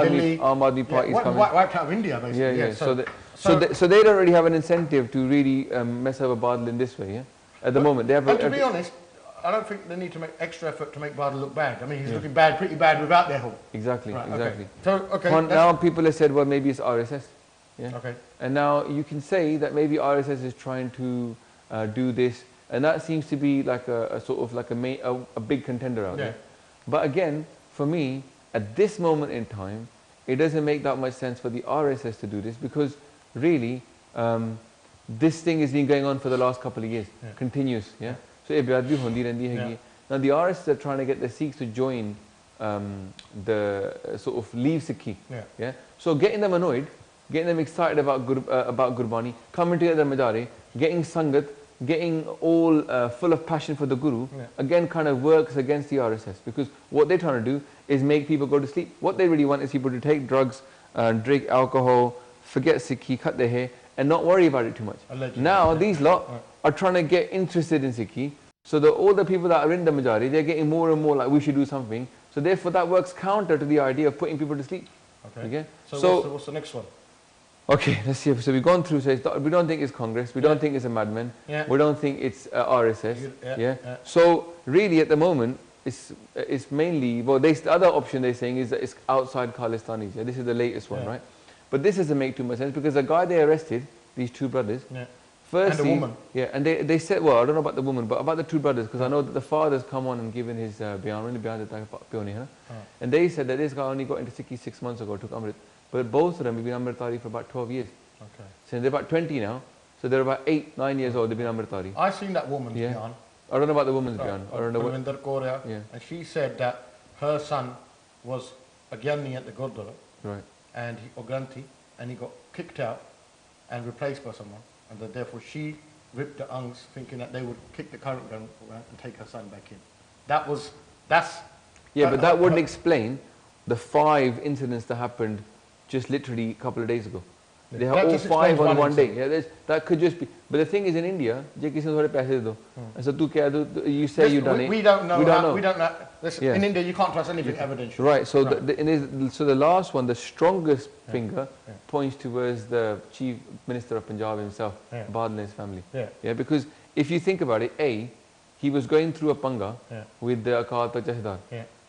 Aadmi Party is coming. Wiped out of India, basically. So they don't really have an incentive to really mess over Badal in this way. At the moment, they have. And to be honest, I don't think they need to make extra effort to make Badal look bad. I mean, he's looking bad, pretty bad without their help. Exactly. So now people have said, well, maybe it's RSS. And now you can say that maybe RSS is trying to do this, and that seems to be like a sort of like a big contender out there. But again, for me, at this moment in time, it doesn't make that much sense for the RSS to do this because really, this thing has been going on for the last couple of years, continuous. So ये बेअदबी होती रहती है. Now the RSS are trying to get the Sikhs to join the sort of leave Sikhi. So getting them annoyed, getting them excited about Gurbani, coming together Majare, getting Sangat, getting all full of passion for the Guru, again kind of works against the RSS, because what they're trying to do is make people go to sleep. What they really want is people to take drugs, drink alcohol, forget Sikhi, cut their hair, and not worry about it too much. Allegedly. Now these lot are trying to get interested in Sikhi, so that all the people that are in the majority, they're getting more and more like, we should do something. So therefore that works counter to the idea of putting people to sleep. Okay. So what's the next one? Okay, let's see. So we've gone through, so we don't think it's Congress, we don't think it's a madman, we don't think it's RSS. So really at the moment, it's mainly, well, the other option they're saying is that it's outside Khalistanis. This is the latest one, right? But this doesn't make too much sense, because the guy they arrested, these two brothers, firstly, and the woman. And they said, well, I don't know about the woman, but about the two brothers, because I know that the father's come on and given his bayan, and they said that this guy only got into Sikhi 6 months ago, took Amrit. But both of them have been Amritari for about 12 years. So they're about 20 now, so they're about 8, 9 years old, they've been Amritari. I've seen that woman's bayan. I don't know about the woman's bayan. I don't know what. And she said that her son was a Gyani at the Gurdwara, and he got kicked out and replaced by someone, and that therefore she ripped the angs, thinking that they would kick the current gun and take her son back in. That's but that wouldn't explain the 5 incidents that happened just literally a couple of days ago. They have all 5 on one day. That could just be. But the thing is, in India, and so you say you done it. We don't know. Listen, in India, you can't trust anything evidential. Right. So the last one, the strongest finger, points towards the Chief Minister of Punjab himself, Badal and his family. Because if you think about it, he was going through a panga with the Akal Takht Jahedar.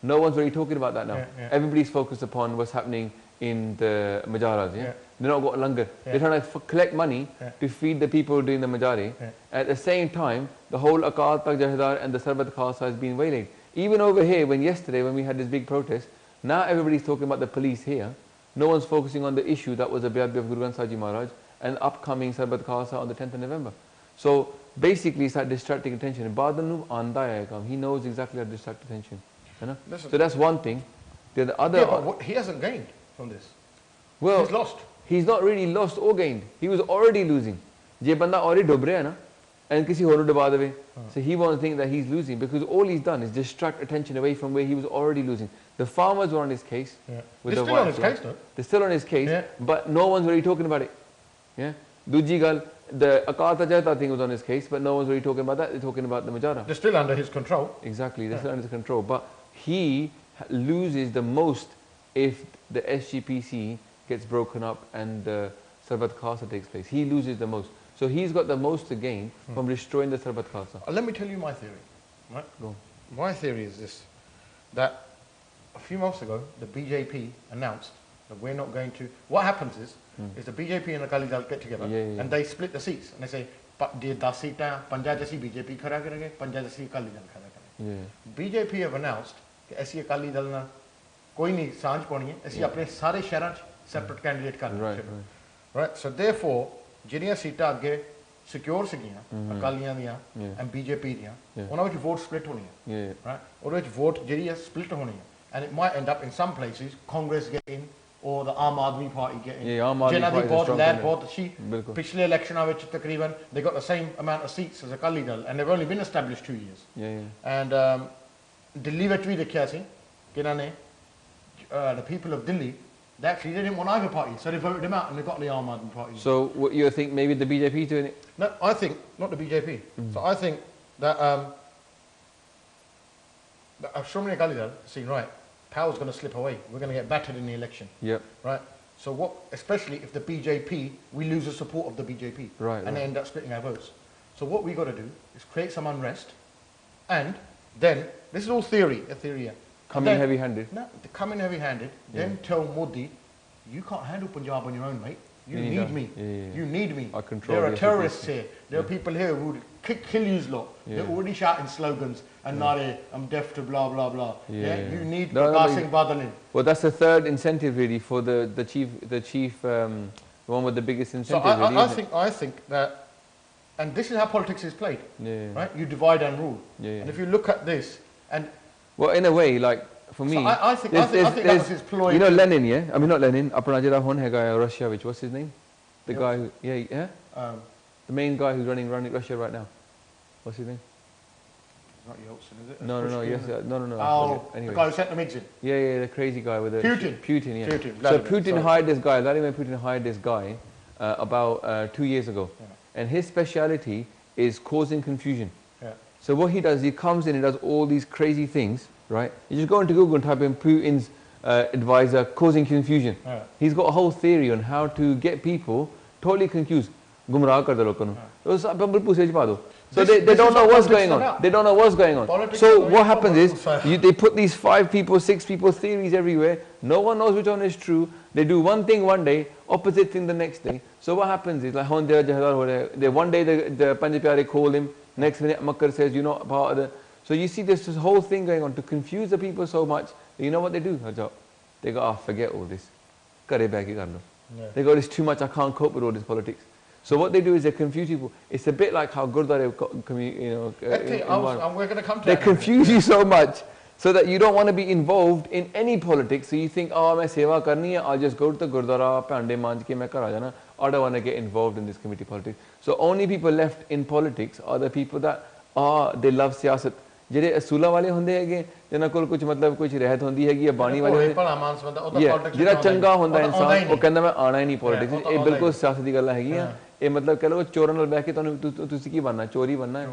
No one's really talking about that now. Everybody's focused upon what's happening in the Majaras. They're not got langar. They're trying to collect money to feed the people doing the Majari. At the same time, the whole Akal Takht Jahedar and the Sarbat Khalsa has been waylaid. Even over here, yesterday when we had this big protest, now everybody's talking about the police here. No one's focusing on the issue that was the Beadbi of Guru Granth Sahib Ji Maharaj and upcoming Sarbat Khalsa on the 10th of November. So basically it's like distracting attention. He knows exactly how to distract attention. Listen, so that's one thing. The other, but he hasn't gained from this. Well, he's lost. He's not really lost or gained. He was already losing. Je banda already dobre hai na, and kisi horu daba dewe. So he won't think that he's losing, because all he's done is distract attention away from where he was already losing. The farmers were on his case. They're still on his case, though. They're still on his case, but no one's really talking about it. Duji gal, the Akal Takht Jahedar thing was on his case, but no one's really talking about that. They're talking about the Majara. They're still under his control. Exactly, they're still under his control. But he loses the most if the SGPC gets broken up and the Sarbat Khalsa takes place. He loses the most. So he's got the most to gain from destroying the Sarbat Khalsa. Let me tell you my theory. Right? Go. My theory is this, that a few months ago, the BJP announced that we're not going to... What happens is the BJP and the Akali Dal get together and they split the seats. And they say, the 10 seats, Punjab jasi BJP khara karenge, Punjab jasi Akali Dal khara karenge. BJP have announced कि ऐसी अकाली दल ना कोई नहीं सांझ पानी है ऐसी अपने सारे शहरों separate candidate करना right so therefore जिन्नियां सीटां अगे secure सीगियां अकालियां दियां and BJP दियां उन्हां विच vote split होनी है right और विच vote जिहड़ी है split होनी है and it might end up in some places Congress getting or the Aam Aadmi Party getting जिन्हां दी बहुत लहर बहुत अच्छी पिछले इलेक्शनां विच तकरीबन they got the same amount of seats as Akali Dal and they've only been established 2 years and Delhi which we देखा सी कि इन्होंने the people of Delhi they actually didn't want either party so they voted them out and they got the Aam Aadmi Party. So what you think maybe the BJP doing it? No, I think not the BJP. So I think that Shromani Akali Dal saying right power's going to slip away, we're going to get battered in the election. Right. So what, especially if the BJP, we lose the support of the BJP and they end up splitting our votes. So what we got to do is create some unrest and then, this is all theory, a theory. Come in heavy-handed. No, come in heavy-handed. Then tell Modi, you can't handle Punjab on your own, mate. You need me. You need me. There are terrorists here. There are people here who would kill you lot. They're already shouting slogans and Nare, I'm deaf to blah blah blah. You need Jagraj Singh Badal in. Well, that's the third incentive really for the chief, the one with the biggest incentive. So I think that And this is how politics is played, right? You divide and rule. And if you look at this, and well, in a way, like for me, so I think that was his ploy. You know Lenin, yeah? I mean not Lenin. Apna jada hon hai guy Russia, which what's his name? The guy who, the main guy who's running Russia right now. What's his name? Not Yeltsin, is it? No. Oh, anyway. the guy who sent them in. Yeah, the crazy guy with the Putin, yeah. Putin. So Putin hired this guy. Vladimir Putin hired this guy about 2 years ago, and his speciality is causing confusion. So what he does, he comes in and does all these crazy things, right? You just go into Google and type in Putin's advisor causing confusion. He's got a whole theory on how to get people totally confused. Gumrah kar de logon nu. So they don't know what's going on. They don't know what's going on. So what happens is they put these 5 people, 6 people theories everywhere. No one knows which one is true. They do one thing one day, opposite thing the next day. So what happens is like one day the Panj Pyare call him. Next minute Makkar says, you know, part of the. So you see this whole thing going on to confuse the people so much. You know what they do? They go, forget all this. They go, it's too much. I can't cope with all this politics. So what they do is they confuse people. It's a bit like how Gurdwara, we're going to come to they confuse you so much so that you don't want to be involved in any politics. So you think, main seva karni hai, I'll just go to the Gurdwara, pande manj ke main kar aa jana. I don't want to get involved in this committee politics. So only people left in politics are the people that they love siyasat. ਜਿਹੜੇ ਅਸੂਲਾਂ ਵਾਲੇ ਹੁੰਦੇ ਹੈਗੇ ਜਿਹਨਾਂ ਕੋਲ ਕੁਝ ਮਤਲਬ ਕੁਝ ਰਹਿਤ ਹੁੰਦੀ ਹੈਗੀ ਆ ਬਾਣੀ ਵਾਲੇ ਜਿਹੜਾ ਚੰਗਾ ਹੁੰਦਾ ਇਨਸਾਨ ਉਹ ਕਹਿੰਦਾ ਮੈਂ ਆਣਾ ਹੀ ਨਹੀਂ ਪੋਲਿਟਿਕਸ ਇਹ ਬਿਲਕੁਲ ਸਿਆਸਤ ਦੀ ਗੱਲਾਂ ਹੈਗੀਆਂ ਇਹ ਮਤਲਬ ਕਹ ਲਓ ਚੋਰਾਂ ਨਾਲ ਬਹਿ ਕੇ ਤੁਹਾਨੂੰ ਤੁਸੀਂ ਕੀ ਬਣਨਾ ਚੋਰੀ ਬਣਨਾ ਹੈ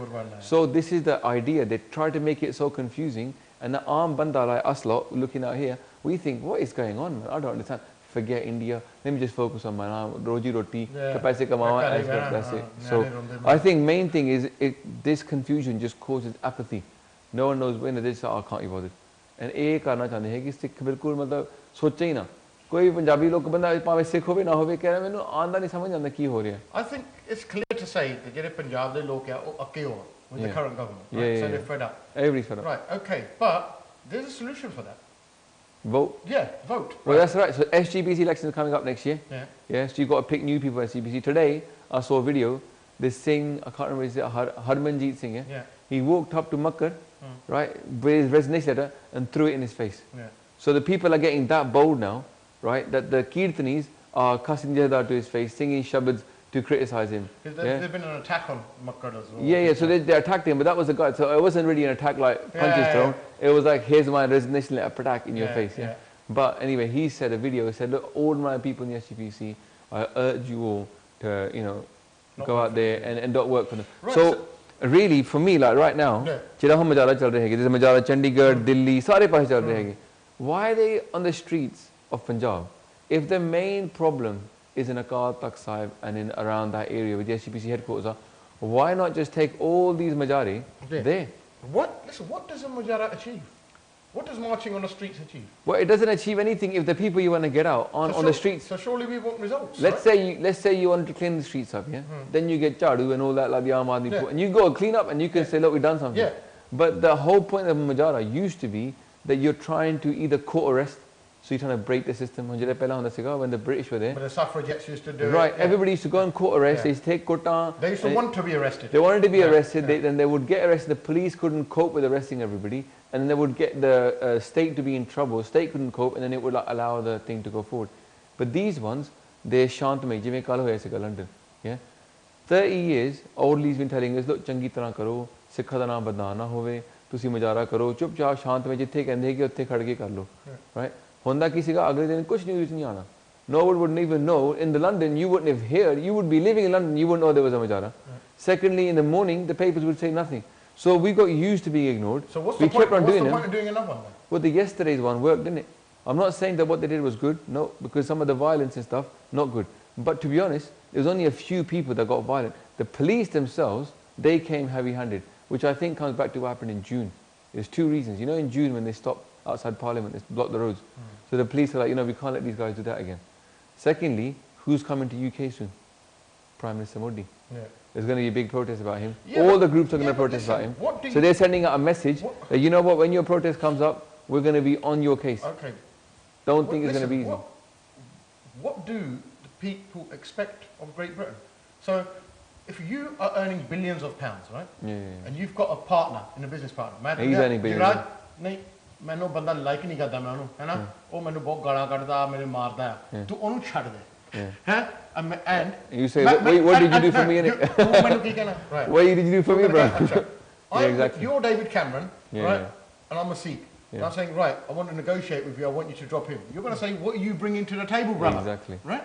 so this is the idea they try to make it so confusing and the ਆਮ ਬੰਦਾ like us lot looking out here we think what is going on man? I don't understand. Forget India, let me just focus on my roji roti, paise kamawa, that's it. So I think main thing is this confusion just causes apathy. No one knows when this I can't be bothered. And ਇਹ ਕਰਨਾ ਚਾਹੁੰਦੇ ਹੈ ਕਿ ਸਿੱਖ ਬਿਲਕੁਲ ਮਤਲਬ ਸੋਚੇ ਹੀ ਨਾ ਕੋਈ ਪੰਜਾਬੀ ਲੋਕ ਬੰਦਾ ਭਾਵੇਂ ਸਿੱਖ ਹੋਵੇ ਨਾ ਹੋਵੇ ਕਹਿ ਰਿਹਾ ਮੈਨੂੰ ਆਂਦਾ ਨਹੀਂ ਸਮਝ ਆਉਂਦਾ ਕੀ ਹੋ ਰਿਹਾ I think it's clear to say that ਜਿਹੜੇ ਪੰਜਾਬ ਦੇ ਲੋਕ ਆ ਉਹ ਅੱਕੇ ਹੋ with the current government right? So they're fed up. Everybody's fed up. Right, okay, but there's a solution for that. Vote? Yeah, vote. Well, that's right. So SGPC elections are coming up next year. Yeah, so you've got to pick new people at SGPC. Today, I saw a video. This Singh, I can't remember, is it Harmanjeet Singh, He walked up to Makkar, right, with his resignation letter and threw it in his face. So the people are getting that bold now, right, that the Kirtanis are cussing Jahdar to his face, singing shabads to criticize him. There's been an attack on Makkar as well. Yeah, so they attacked him, but that was the guy. So it wasn't really an attack like punches thrown. It was like, here's my resignation letter, attack in your face. But anyway, he said a video, he said, look, all my people in the SGPC, I urge you all to, go out there and don't work for them. Right, so really, for me, like right now, there's Majara, Chandigarh, Delhi, sare paase chal rahe hain. Why are they on the streets of Punjab? If the main problem is in Akal Takht Sahib and in around that area where the SGPC headquarters are, why not just take all these Majari there? What does a Majara achieve? What does marching on the streets achieve? Well, it doesn't achieve anything if the people you want to get out aren't on the streets. So surely we want results. Let's say you want to clean the streets up, Then you get Chadu and all that, like the Aam Aadmi, and you go clean up and you can say, look, we've done something. But the whole point of Majara used to be that you're trying to either court arrest, so you're trying to break the system. When the British were there. But the suffragettes used to do it. Right, everybody used to go and court arrest, they used to take quota. They used to want to be arrested. They wanted to be arrested, then they would get arrested, the police couldn't cope with arresting everybody. And then they would get the state to be in trouble. State couldn't cope, and then it would allow the thing to go forward. But these ones, they're shantamay. Jive kal hoya sika London. 30 years, Audley's been telling us, look, changi tarah karo, Sikha da naam badnaam na hove, tusi mujara karo, chup chaap shantamay jithe kende ki utthe khad ke kar lo. Right? Honda kisi ka agle din kuch news nahi aana. No one would even know. In the London, you wouldn't have heard. You would be living in London, you wouldn't know there was a mujara. Secondly, in the morning, the papers would say nothing. So we got used to being ignored. So what's the point of doing another one then? Well, the yesterday's one worked, didn't it? I'm not saying that what they did was good. No, because some of the violence and stuff, not good. But to be honest, there was only a few people that got violent. The police themselves, they came heavy-handed, which I think comes back to what happened in June. There's 2 reasons. In June when they stopped outside Parliament, they blocked the roads. So the police are like, we can't let these guys do that again. Secondly, who's coming to UK soon? Prime Minister Modi. There's going to be a big protest about him. All the groups are going to protest about him. So they're sending out a message that, you know what, when your protest comes up, we're going to be on your case. Okay. Don't think it's going to be easy. What do the people expect of Great Britain? So if you are earning billions of pounds, right? And you've got a partner, in a business partner. He's earning billions. Jagraj, nahi, mainu banda like nahi karda main onu, hai na? Oh mainu bahut galan kadda, mainu marda hai. Tu onu chhad de. And you say, what did you do for me? Right. What did you do for me, bro? Exactly. You're David Cameron, right? And I'm a Sikh. And I'm saying, right, I want to negotiate with you, I want you to drop him. You're going to say, what are you bringing to the table, brother? Exactly. Right?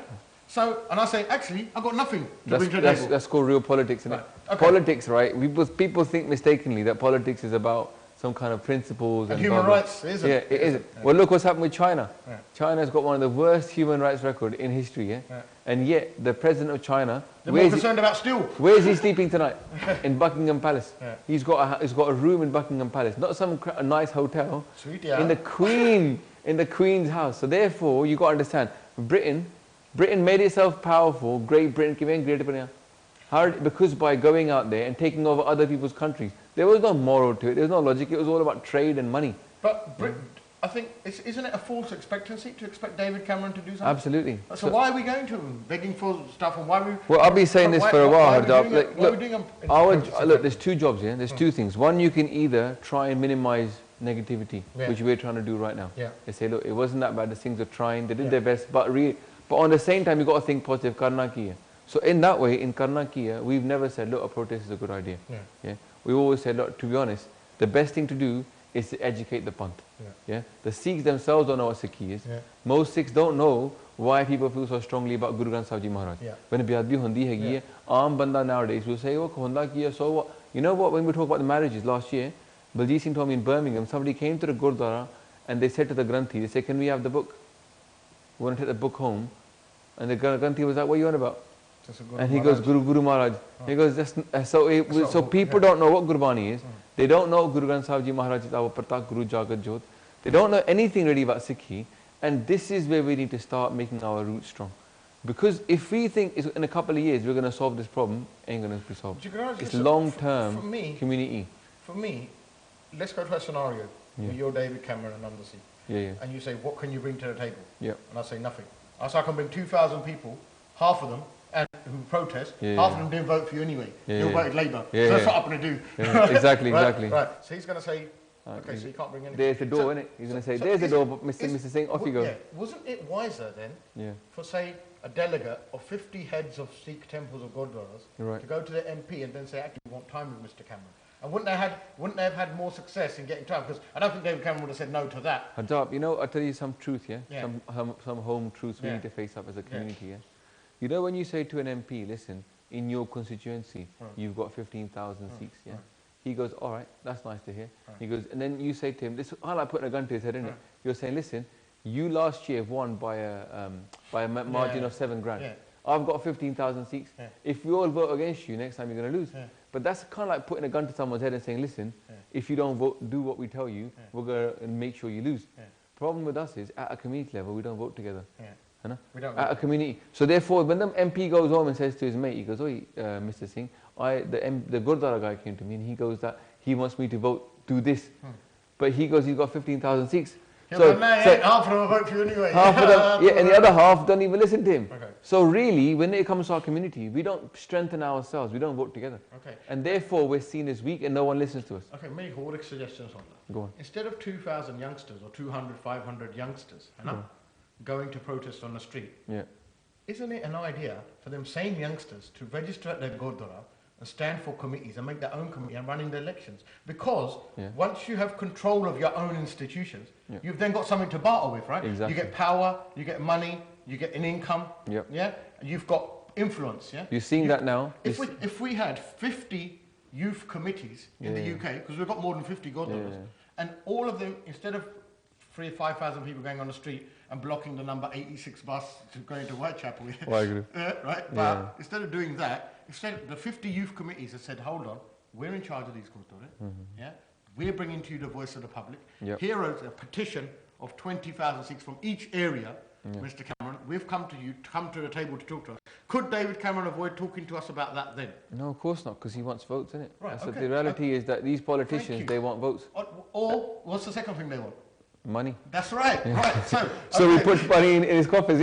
So, and I say, actually, I've got nothing to bring to the table. That's called real politics, isn't it? Okay. Politics, right? People think mistakenly that politics is about some kind of principles and human rights, isn't it? Yeah, it is. Well, look what's happened with China. China's got one of the worst human rights record in history, and yet the president of China, they're more concerned about steel. Where is he sleeping tonight? In Buckingham Palace. He's got a room in Buckingham Palace, not some nice hotel. Sweet, yeah. In the Queen's house. So therefore, you got to understand, Britain made itself powerful. Great Britain came great. Because by going out there and taking over other people's countries, there was no moral to it. There was no logic. It was all about trade and money. But Britain, I think, isn't it a false expectancy to expect David Cameron to do something? Absolutely. So why are we going to him, begging for stuff, and why are we... Well, I've been saying this for a while, Harjap. Look, there's two jobs here. There's two things. One, you can either try and minimize negativity, which we're trying to do right now. They say, look, it wasn't that bad. The things are trying. They did their best. But on the same time, you've got to think positive. Karna kiya. So in that way, in Karna kiya, we've never said, look, a protest is a good idea. We've always said, look, to be honest, the best thing to do is to educate the Panth. The Sikhs themselves don't know what Sikhi is. Most Sikhs don't know why people feel so strongly about Guru Granth Sahib Ji Maharaj. When Beadbi hundi hai, aam banda nowadays will say, oh, hunda kiya, so what? You know what, when we talk about the marriages last year, Baljit Singh told me in Birmingham, somebody came to the Gurdwara and they said to the Granthi, they said, can we have the book? We want to take the book home. And the Granthi was like, what are you on about? And he goes, Guru Maharaj. He goes, so people don't know what Gurbani is. They don't know Guru Granth Sahib Ji Maharaj is our Pratak Guru Jagat Jot. They don't know anything really about Sikhi. And this is where we need to start making our roots strong. Because if we think in a couple of years we're going to solve this problem, it ain't going to be solved. It's long-term community. For me, let's go to a scenario where you're David Cameron and I'm the Sikh. And you say, what can you bring to the table? And I say, nothing. I say, I can bring 2,000 people, half of them, and who protest, half of them didn't vote for you anyway. You voted Labour. So that's what I'm going to do. Exactly. Right. So he's going to say, okay, so you can't bring anything. There's the door, isn't it? He's going to say, there's the door, but Mr. Singh, off you go. Wasn't it wiser then for, say, a delegate of 50 heads of Sikh temples or Gurdwaras to go to the MP and then say, actually, we want time with Mr. Cameron? And wouldn't they have had more success in getting time? Because I don't think David Cameron would have said no to that. Harjap, you know, I'll tell you some truth, some home truths we need to face up as a community, You know, when you say to an MP, listen, in your constituency, you've got 15,000 Sikhs, He goes, all right, that's nice to hear. He goes, and then you say to him, this, I like putting a gun to his head, isn't it? You're saying, listen, you last year won by a margin of 7 grand. I've got 15,000 Sikhs. If we all vote against you, next time you're going to lose. But that's kind of like putting a gun to someone's head and saying, listen, if you don't vote, do what we tell you, we're going to make sure you lose. Problem with us is, at a community level, we don't vote together. We don't at a community. So therefore, when the MP goes home and says to his mate, he goes, "Oi, Mr. Singh, the Gurdwara guy came to me and he goes that he wants me to do this." But he goes, he's got 15,000 Sikhs. So half of them will vote for you anyway. Half of them, and the other half don't even listen to him. So really, when it comes to our community, we don't strengthen ourselves, we don't vote together. And therefore, we're seen as weak and no one listens to us. Make horrific suggestions on that. Go on. Instead of 2,000 youngsters or 200, 500 youngsters, going to protest on the street, isn't it an idea for them same youngsters to register at their Gurdwara and stand for committees and make their own committee and running the elections? Because once you have control of your own institutions, you've then got something to barter with, right? Exactly. You get power, you get money, you get an income, and you've got influence, You're seeing that now? If we had 50 youth committees in the UK, because we've got more than 50 Gurdwaras, and all of them, instead of 3,000 or 5,000 people going on the street and blocking the number 86 bus to going to Whitechapel. But instead of doing that, instead the 50 youth committees have said, hold on, we're in charge of these Gurdwaras. We're bringing to you the voice of the public. Here is a petition of 20,000 Sikhs from each area, Mr. Cameron. We've come to you, come to the table to talk to us. Could David Cameron avoid talking to us about that then? No, of course not, because he wants votes, isn't it? So the reality is that these politicians, they want votes. Or what's the second thing they want? Money. That's right. So we put money in his coffers,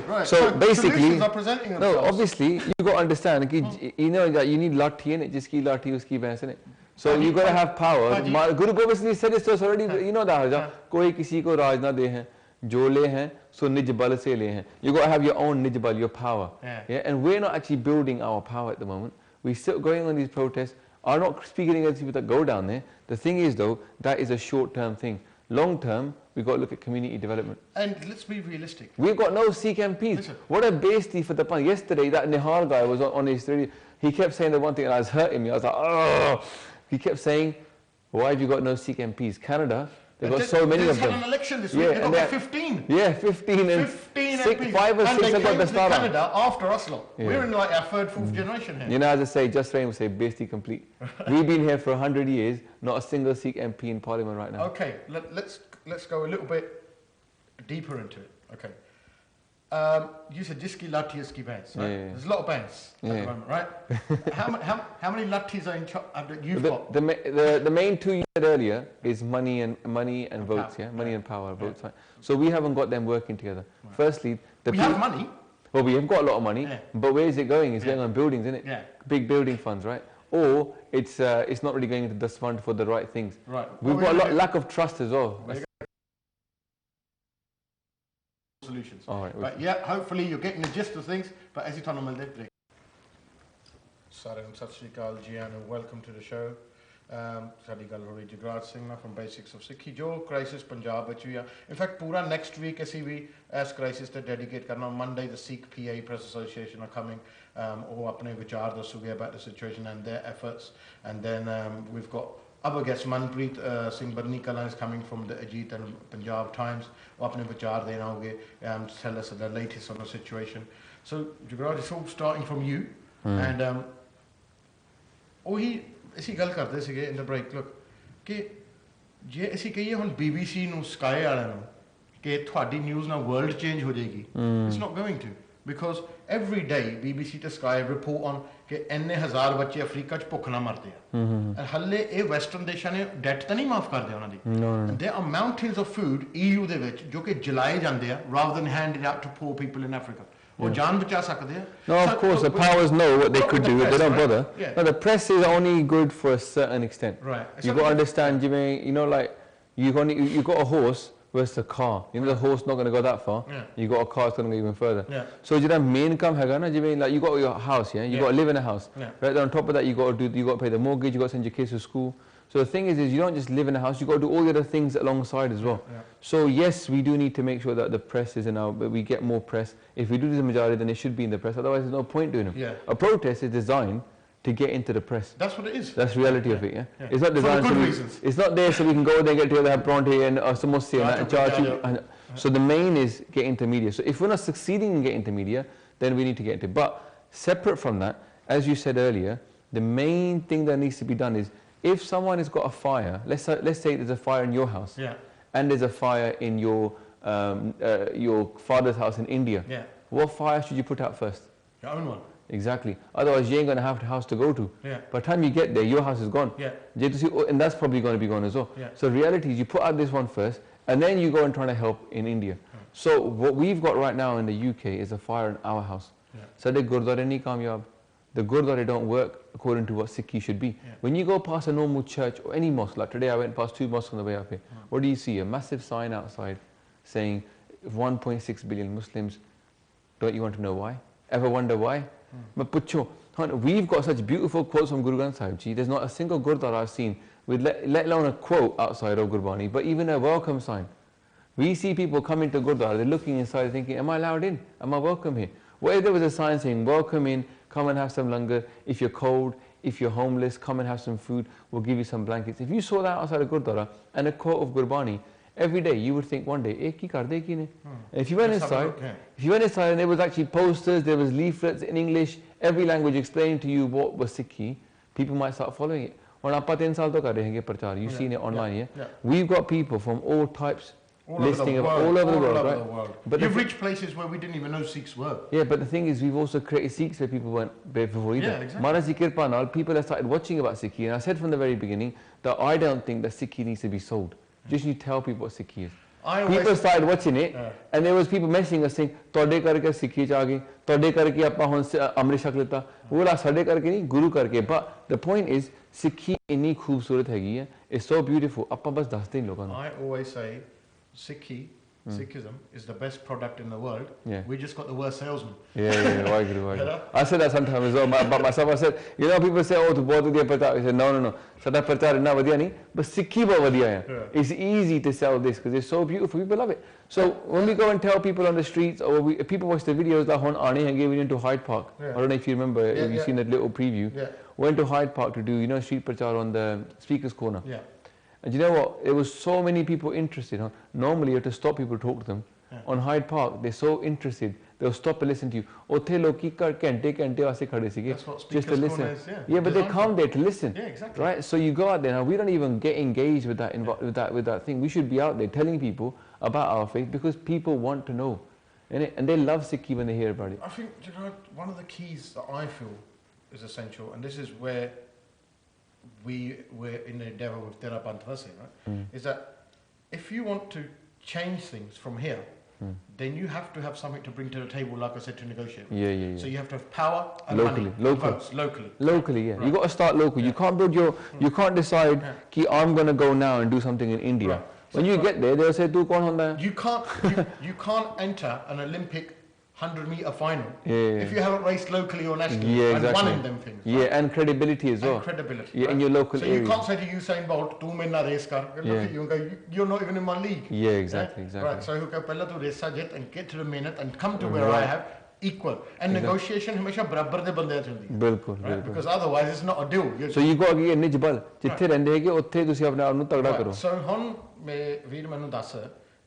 Right. So basically, solutions are presenting themselves. no, obviously you got to understand. You know that you need lathi in it. Jiski lathi, uski bhains in it. So you got to have power. Guru Gobind Singh said this to us already. You know that Harjap. Koi kisi ko raj na de hain. Jo le hain, so nij bal se le hain. You got to have your own nij bal, your power. Yeah. And we're not actually building our power at the moment. We're still going on these protests. I'm not speaking against people that go down there. The thing is though, that is a short-term thing. Long-term, we've got to look at community development. And let's be realistic. We've got no Sikh MPs. Listen. What a beastie for the pan. Yesterday, that Nihal guy was on his radio. He kept saying the one thing and I was hurting me. I was like, oh. He kept saying, why have you got no Sikh MPs? Canada, they've got so many of them. They had an election this week. They got 15. Yeah, 15 and 15 6, 5 or 6 have got the start. Canada after us lot. Yeah. We're in like our third, fourth generation here. You know, as I say, Just Rain would say, beastie complete. We've been here for 100 years, not a single Sikh MP in Parliament right now. Okay, let's go a little bit deeper into it. Okay. You said jiski lathi uski bhains, right? Yeah. There's a lot of bhains at the moment, right? how many lathis are in you've got? The main two you said earlier is money and votes, power. Money and power, votes. Right? So we haven't got them working together. Right. Firstly, we have money. Well, we have got a lot of money, but where is it going? It's going on buildings, isn't it? Yeah. Big building funds, right? Or it's not really going into this fund for the right things. Right. We've got a lot lack of trust as well. Solutions. All right. But yeah, hopefully you're getting the gist of things. But as you told me, Saran Sat Shri Akal ji and welcome to the show. Sadi gal ho rahi Jagraj Singh from Basics of Sikhi jo crisis Punjab vich hui. In fact, pura next week ਅਸੀਂ ਵੀ ਇਸ crisis ਤੇ dedicate ਕਰਨਾ. Monday the Sikh PA Press Association are coming. ਉਹ ਆਪਣੇ ਵਿਚਾਰ ਦੱਸੂਗੇ about the situation and their efforts. And then we've got other guests. Manpreet Singh Badni Kala is coming from the Ajit and Punjab Times. ਉਹ ਆਪਣੇ ਵਿਚਾਰ ਦੇਣਾ ਹੋਗੇ to tell us the latest on the situation. So Jagraj, it's all starting from you. And ਉਹੀ ਅਸੀਂ ਗੱਲ ਕਰਦੇ ਸੀਗੇ in the break. Look, ਕਿ ਜੇ ਅਸੀਂ ਕਹੀਏ ਹੁਣ BBC ਨੂੰ Sky ਵਾਲਿਆਂ ਨੂੰ ਕਿ ਤੁਹਾਡੀ ਨਿਊਜ਼ ਨਾਲ ਵਰਲਡ ਚੇਂਜ ਹੋ ਜਾਏਗੀ, it's not going to, because every day BBC ਤੇ Sky report on ਕਿ ਇੰਨੇ ਹਜ਼ਾਰ ਬੱਚੇ ਅਫਰੀਕਾ 'ਚ ਭੁੱਖ ਨਾਲ ਮਰਦੇ ਆ। ਹੱਲੇ ਇਹ ਵੈਸਟਰਨ ਦੇਸ਼ਾਂ ਨੇ ਡੈਟ ਤਾਂ ਨਹੀਂ ਮਾਫ ਕਰਦੇ ਉਹਨਾਂ ਦੀ। There are mountains of food EU ਦੇ ਵਿੱਚ ਜੋ ਕਿ ਜਲਾਏ ਜਾਂਦੇ ਆ rather than handed out to poor people in Africa. No, of course, the powers know what they could do. They don't bother. Yeah. No, the press is only good for a certain extent. Right. You got to understand, you know, like you got a horse versus a car. You know, the horse not going to go that far. Yeah. You got a car that's going to go even further. Yeah. So, you know, main income, like you got your house, yeah. You got to live in a house. Yeah. Right. Then on top of that, you got to pay the mortgage. You got to send your kids to school. So the thing is you don't just live in a house. You got to do all the other things alongside as well. Yeah. So yes, we do need to make sure that the press is in our. We get more press. If we do the majority, then it should be in the press. Otherwise, there's no point doing it. Yeah. A protest is designed to get into the press. That's what it is. That's the reality of it. Yeah. It's not designed for good reasons. It's not there so we can go there and get together, have pronti and samosa and charge you. So the main is get into media. So if we're not succeeding in getting into media, then we need to get into. But separate from that, as you said earlier, the main thing that needs to be done is, if someone has got a fire, let's say there's a fire in your house, and there's a fire in your father's house in India. What fire should you put out first? Your own one. Exactly. Otherwise, you ain't going to have a house to go to. By the time you get there, your house is gone. And that's probably going to be gone as well. So reality is you put out this one first, and then you go and try to help in India. So what we've got right now in the UK is a fire in our house. So the Gurdwara nahi kamyab. The Gurdwara don't work according to what Sikhi should be. When you go past a normal church or any mosque, like today I went past 2 mosques on the way up here, what do you see? A massive sign outside saying 1.6 billion Muslims. Don't you want to know why? Ever wonder why? But pucho, we've got such beautiful quotes from Guru Granth Sahib Ji. There's not a single Gurdwara I've seen with let alone a quote outside of Gurbani, but even a welcome sign. We see people coming to Gurdwara, they're looking inside thinking, am I allowed in? Am I welcome here? What if there was a sign saying, welcome in, come and have some langar, if you're cold, if you're homeless, come and have some food, we'll give you some blankets. If you saw that outside of Gurdwara and a quote of Gurbani, every day you would think one day, eh, ki karde ki ne? If you went inside, and there was actually posters, there was leaflets in English, every language explaining to you what was Sikhi, people might start following it. You've seen it online, We've got people from all types, all over the world, right? But you've reached places where we didn't even know Sikhs were. Yeah, but the thing is, we've also created Sikhs where people weren't there before either. Exactly. People have started watching about Sikhi, and I said from the very beginning that I don't think that Sikhi needs to be sold. Just you tell people what Sikhi is. People started watching it, and there was people messaging us saying, "Tode karke Sikhi ch aa gaye, tode karke appa hun Amrit Shak leta." Bola sade karke nahi, Guru karke. But the point is, Sikhi inni khoobsurat hai hai. It's so beautiful. Appa bas dasde hain logan. I always say, Sikhism is the best product in the world. Yeah. We just got the worst salesman. Yeah, I agree. I said that sometimes as well. But myself, I said, you know, people say, "Oh, to bahut vadiya prachar." I said, no. Sada prachar inna vadiya nahi, but Sikhi bahut vadiya hai. It's easy to sell this because it's so beautiful. People love it. So when we go and tell people on the streets, or if people watch the videos like on Aane and we went to Hyde Park. I don't know if you remember. You've seen that little preview. Went to Hyde Park to do, street prachar on the speaker's corner. Yeah. And you know what? There was so many people interested. Normally you have to stop people to talk to them. On Hyde Park, they're so interested. They'll stop and listen to you. Othe loki घंटे वास्ते खड़े सीगे just to listen. Yeah, but they come there to listen. Yeah, exactly. Right? So you go out there now. We don't even get engaged with that thing. We should be out there telling people about our faith because people want to know, and they love Sikhi when they hear about it. I think one of the keys that I feel is essential, and this is where we're in the endeavour with Dera Bantvasi, right? Is that if you want to change things from here, then you have to have something to bring to the table, like I said, to negotiate. Yeah. So you have to have power and locally, money, votes locally. Locally, yeah. Right. You got to start locally. You can't build you can't decide, "Ki I'm going to go now and do something in India." Right. When you get there, they'll say, "Tu kaun honda hai?" You can't enter an Olympic 100-meter final if you haven't raced locally or nationally and won in them things. Yeah, right? And credibility as well. And credibility. Yeah, right? In your local area. So you can't say to Usain Bolt, "Tu main na race kar." Look at you and go, "You're not even in my league." Yeah, exactly. Right. So you go, "Pehla tu race jit and get to the minute and come to where I have equal." And negotiation hamesha barabar de bande chandi hai. Bilkul. Because otherwise it's not a deal. So you got to get nij bal. Jithe rehndे hai कि उत्थे तुसी अपने आप नु तगड़ा करो. So hun me veer manu dass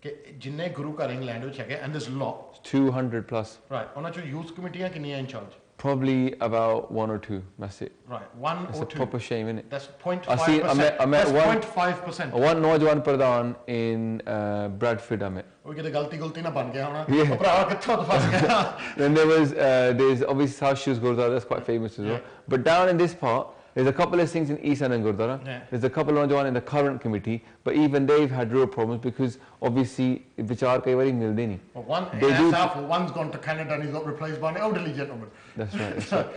कि जिन्ने गुरु घर इंग्लैंड विच है, and there's a lot. 200 plus. Right. उन्हां चो youth committees कितनी in charge? Probably about 1 or 2. That's it. Right. 1 That's or 2. It's a proper shame, isn't it? That's 0.5%. I met That's 0.5%. One Nojwan Pradhan in Bradford I met. We get गलती ना बन गया होना. Yeah. भरा कितना तो फंस गया. Then there's obviously South Shields Gurdwara, that's quite famous as well. But down in this part, there's a couple of things in East Anand Gurdwara. There's a couple of Nojwan in the current committee, but even they've had real problems because obviously vichar kai vari milde nahi. Well, one's gone to Canada and he's got replaced by an elderly gentleman. That's right. So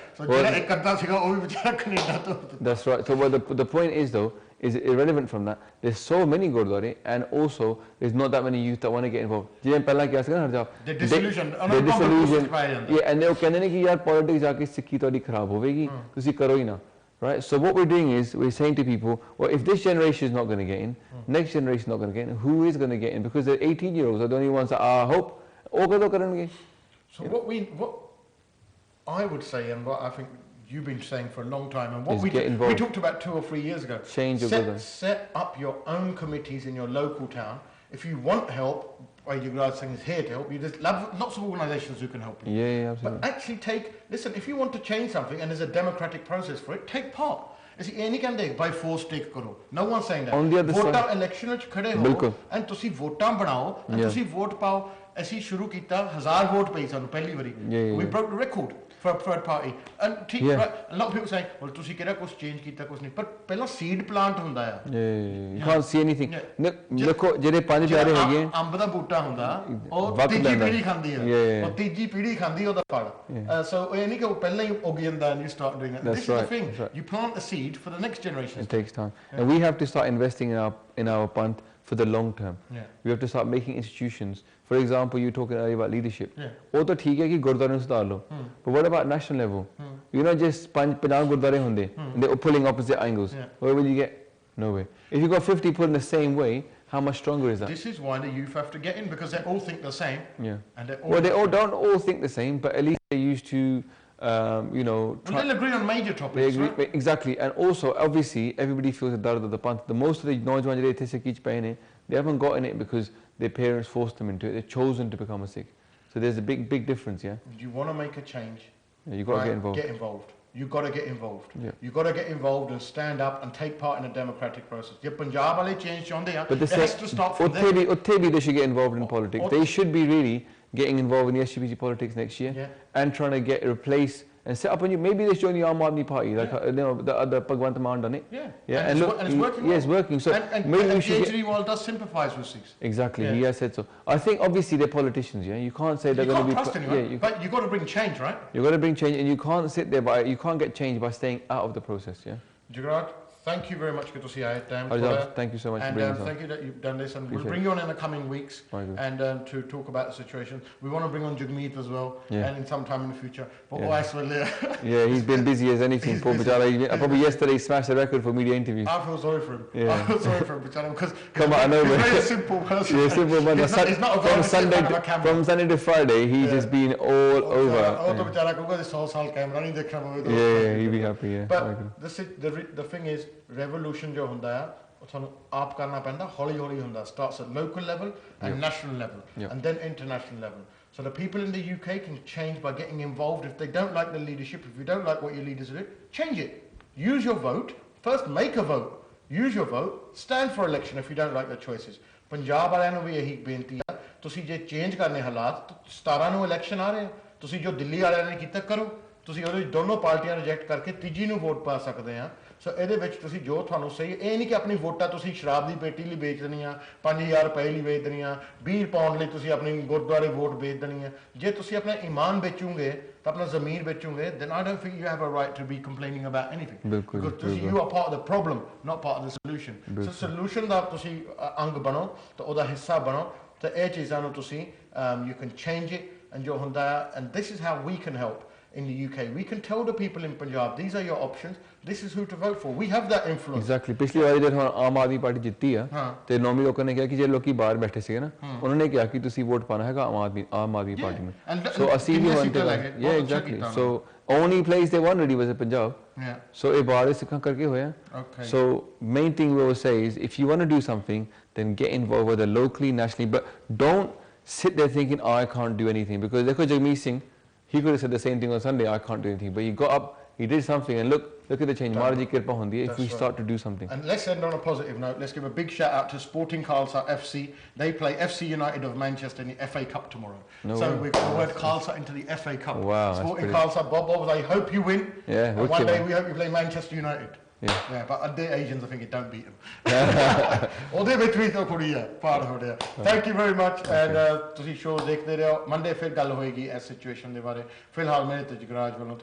that's right. So the point is though, is irrelevant from that. There's so many Gurdwara and also there's not that many youth that want to get involved. They're disillusioned. They're disillusioned. Yeah, and they'll कहने नहीं कि यार politics जाके सिक्की थोड़ी खराब होगी, तुसी करो ही ना. Right? So what we're doing is we're saying to people, well, if this generation is not going to get in, next generation is not going to get in, who is going to get in? Because the 18-year-olds are the only ones that I hope. So what I would say, and what I think you've been saying for a long time, and what we talked about 2 or 3 years ago, set up your own committees in your local town. If you want help, Jagraj Singh is here to help you. There's lots of organisations who can help you. Yeah, absolutely. But actually listen, if you want to change something and there's a democratic process for it, take part. By force take karo. No one's saying that. On the other side, election vich khade ho and tusi votaं banao and tusi vote pao. ਅਸੀਂ ਸ਼ੁਰੂ ਕੀਤਾ 1000 vote ਪਈ ਸਾਨੂੰ ਪਹਿਲੀ ਵਾਰੀ. We broke the record for a third party. And a lot of people saying, well, ਤੁਸੀਂ ਕਿਹੜਾ ਕੁਝ ਚੇਂਜ ਕੀਤਾ ਕੁਝ ਨਹੀਂ, ਪਰ ਪਹਿਲਾਂ ਸੀਡ ਪਲਾਂਟ ਹੁੰਦਾ ਆ. You can't see anything. ਦੇਖੋ ਜਿਹੜੇ ਪੰਜ ਪਿਆਰੇ ਹੈਗੇ ਅੰਬ ਦਾ ਬੂਟਾ ਹੁੰਦਾ ਉਹ ਤੀਜੀ ਪੀੜੀ ਖਾਂਦੀ ਆ. ਉਹ ਤੀਜੀ ਪੀੜੀ ਖਾਂਦੀ ਉਹਦਾ ਫਲ. So ਇਹ ਨਹੀਂ ਕਿ ਉਹ ਪਹਿਲਾਂ ਹੀ ਉੱਗ ਜਾਂਦਾ and you start doing that. This is the thing. You plant a seed for the next generation. It takes time. And we have to start investing in our pant for the long term. We have to start making institutions. For example, you were talking earlier about leadership. वो तो ठीक है कि गुरुद्वारे में सुधार लो. But what about national level? You know, just 50 गुरुद्वारे होंगे, they're pulling opposite angles. Where will you get? Nowhere. If you got 50 pulling the same way, how much stronger is that? This is why the youth have to get in, because they all think the same. And they don't all think the same, but at least they used to. They'll agree on major topics. Right? Exactly, and also obviously everybody feels the dard of the pant. The most of the Nojwan they haven't gotten it because their parents forced them into it. They've chosen to become a Sikh. So there's a big difference, yeah. You want to make a change? You got to get involved. Get involved. You got to get involved. You got to get involved and stand up and take part in a democratic process. If Punjab wale change chahunde ha, it has to start from there. They should get involved in politics. They should be really getting involved in the SGPC politics next year and trying to replace and set up a new, maybe they join the Aam Aadmi Party, like you know, the other Bhagwant Mann done it. Yeah, and look, it's working. Yeah, it's working. So maybe we should. Kejriwal does sympathise with Sikhs. Exactly, he has said so. I think obviously they're politicians. Yeah, you can't say they're going to be. Trust anyone, but you got to bring change, right? You got to bring change, and you can't sit there by. You can't get change by staying out of the process. Yeah. Jagraj, thank you very much. Good to see you. Thank you so much for bringing us on. Thank you that you've done this, and we'll bring you on in the coming weeks and to talk about the situation. We want to bring on Jagmeet as well, and in some time in the future. But yeah, he's been busy as anything. Poor Bichara. Probably yesterday he smashed the record for media interviews. I feel sorry for him. I feel sorry for him, Bichara, because come on, I know, he's a very simple person. Yeah, simple man. He's not a guy from Sunday to Friday, he's just been all over. Yeah, he'll be happy. Yeah. But the thing is, revolution jo hunda hai ਤੁਹਾਨੂੰ ਆਪ ਕਰਨਾ ਪੈਂਦਾ ਹੌਲੀ ਹੌਲੀ ਹੁੰਦਾ starts at local level and national level and then international level. So the people in the UK can change by getting involved. If they don't like the leadership, if you don't like what your leaders do, change it. Use your vote. First make a vote. Use your vote. Stand for election if you don't like the choices. Punjab ਵਾਲਿਆਂ ਨੂੰ ਵੀ ਇਹੀ ਬੇਨਤੀ ਹੈ ਤੁਸੀਂ ਜੇ change ਕਰਨੇ ਹਾਲਾਤ 17 ਨੂੰ ਇਲੈਕਸ਼ਨ ਆ ਰਹੇ ਤੁਸੀਂ ਜੋ ਦਿੱਲੀ ਵਾਲਿਆਂ ਨੇ ਕੀਤਾ ਕਰੋ ਤੁਸੀਂ ਉਹਦੇ ਦੋਨੋਂ ਪਾਰਟੀਆਂ ਰਿਜੈਕਟ ਕਰਕੇ ਤੀਜੀ ਨੂੰ ਵੋਟ ਪਾ ਸਕਦੇ ਆ ਸੋ ਇਹਦੇ ਵਿੱਚ ਤੁਸੀਂ ਜੋ ਤੁਹਾਨੂੰ ਸਹੀ ਇਹ ਨਹੀਂ ਕਿ ਆਪਣੀ ਵੋਟਾਂ ਤੁਸੀਂ ਸ਼ਰਾਬ ਦੀ ਪੇਟੀ ਲਈ ਵੇਚ ਦੇਣੀਆਂ 5000 ਰੁਪਏ ਲਈ ਵੇਚ ਦੇਣੀਆਂ 20 ਪਾਉਂਡ ਲਈ ਤੁਸੀਂ ਆਪਣੀ ਗੁਰਦੁਆਰੇ ਵੋਟ ਵੇਚ ਦੇਣੀ ਹੈ ਜੇ ਤੁਸੀਂ ਆਪਣਾ ਈਮਾਨ ਵੇਚੋਗੇ ਤਾਂ ਆਪਣਾ ਜ਼ਮੀਰ ਵੇਚੋਗੇ then I don't think you have a right to be complaining about anything because you are part of the problem not part of the solution so solution ਦਾ ਤੁਸੀਂ ਅੰਗ ਬਣੋ ਤਾਂ ਉਹਦਾ ਹਿੱਸਾ ਬਣੋ ਤਾਂ ਇਹ ਚੀਜ਼ਾਂ ਨੂੰ ਤੁਸੀਂ you can change it and ਜੋ ਹੁੰਦਾ and this is how we can help in the UK. We can tell the people in Punjab, these are your options, this is who to vote for. We have that influence. Exactly. ਪਿਛਲੀ ਵਾਰੀ ਜਦ Aam Aadmi party ਜਿੱਤੀ ਆ ਤੇ ਨੌਮੀ ਲੋਕਾਂ ਨੇ ਕਿਹਾ ਕਿ ਜੇ ਲੋਕੀ ਬਾਹਰ ਬੈਠੇ ਸੀਗੇ ਨਾ ਉਹਨਾਂ ਨੇ ਕਿਹਾ ਕਿ ਤੁਸੀਂ ਵੋਟ ਪਾਣਾ ਹੈਗਾ ਆਮ ਆਦਮੀ ਪਾਰਟੀ ਨੂੰ ਸੋ ਅਸੀਂ ਵੀ wanted yeah exactly so only place they won really was in Punjab so ਇਹ ਬਾਹਰ ਸਿੱਖਾਂ ਕਰਕੇ ਹੋਇਆ so main thing we will say is if you want to do something then get involved whether locally nationally but don't sit there thinking I can't do anything because देखो Jagmeet Singh he could have said the same thing on Sunday, I can't do anything. But he got up, he did something, and look at the change. Maharaji Kirpa hondi if we start to do something. And let's end on a positive note. Let's give a big shout out to Sporting Khalsa FC. They play FC United of Manchester in the FA Cup tomorrow. So we've got the word Khalsa into the FA Cup. Wow. Sporting Khalsa, Bob, I hope you win. Yeah, and one day we hope you play Manchester United. Yeah, but the Asians, I think, it don't beat them. Thank you very much. And ਤੁਸੀਂ show ਦੇਖਦੇ ਰਹੋ Monday ਫਿਰ ਗੱਲ ਹੋਏਗੀ ਇਸ situation ਦੇ ਬਾਰੇ ਫਿਲਹਾਲ ਮੇਰੇ ਤੇ ਜਗਰਾਜ ਵੱਲੋਂ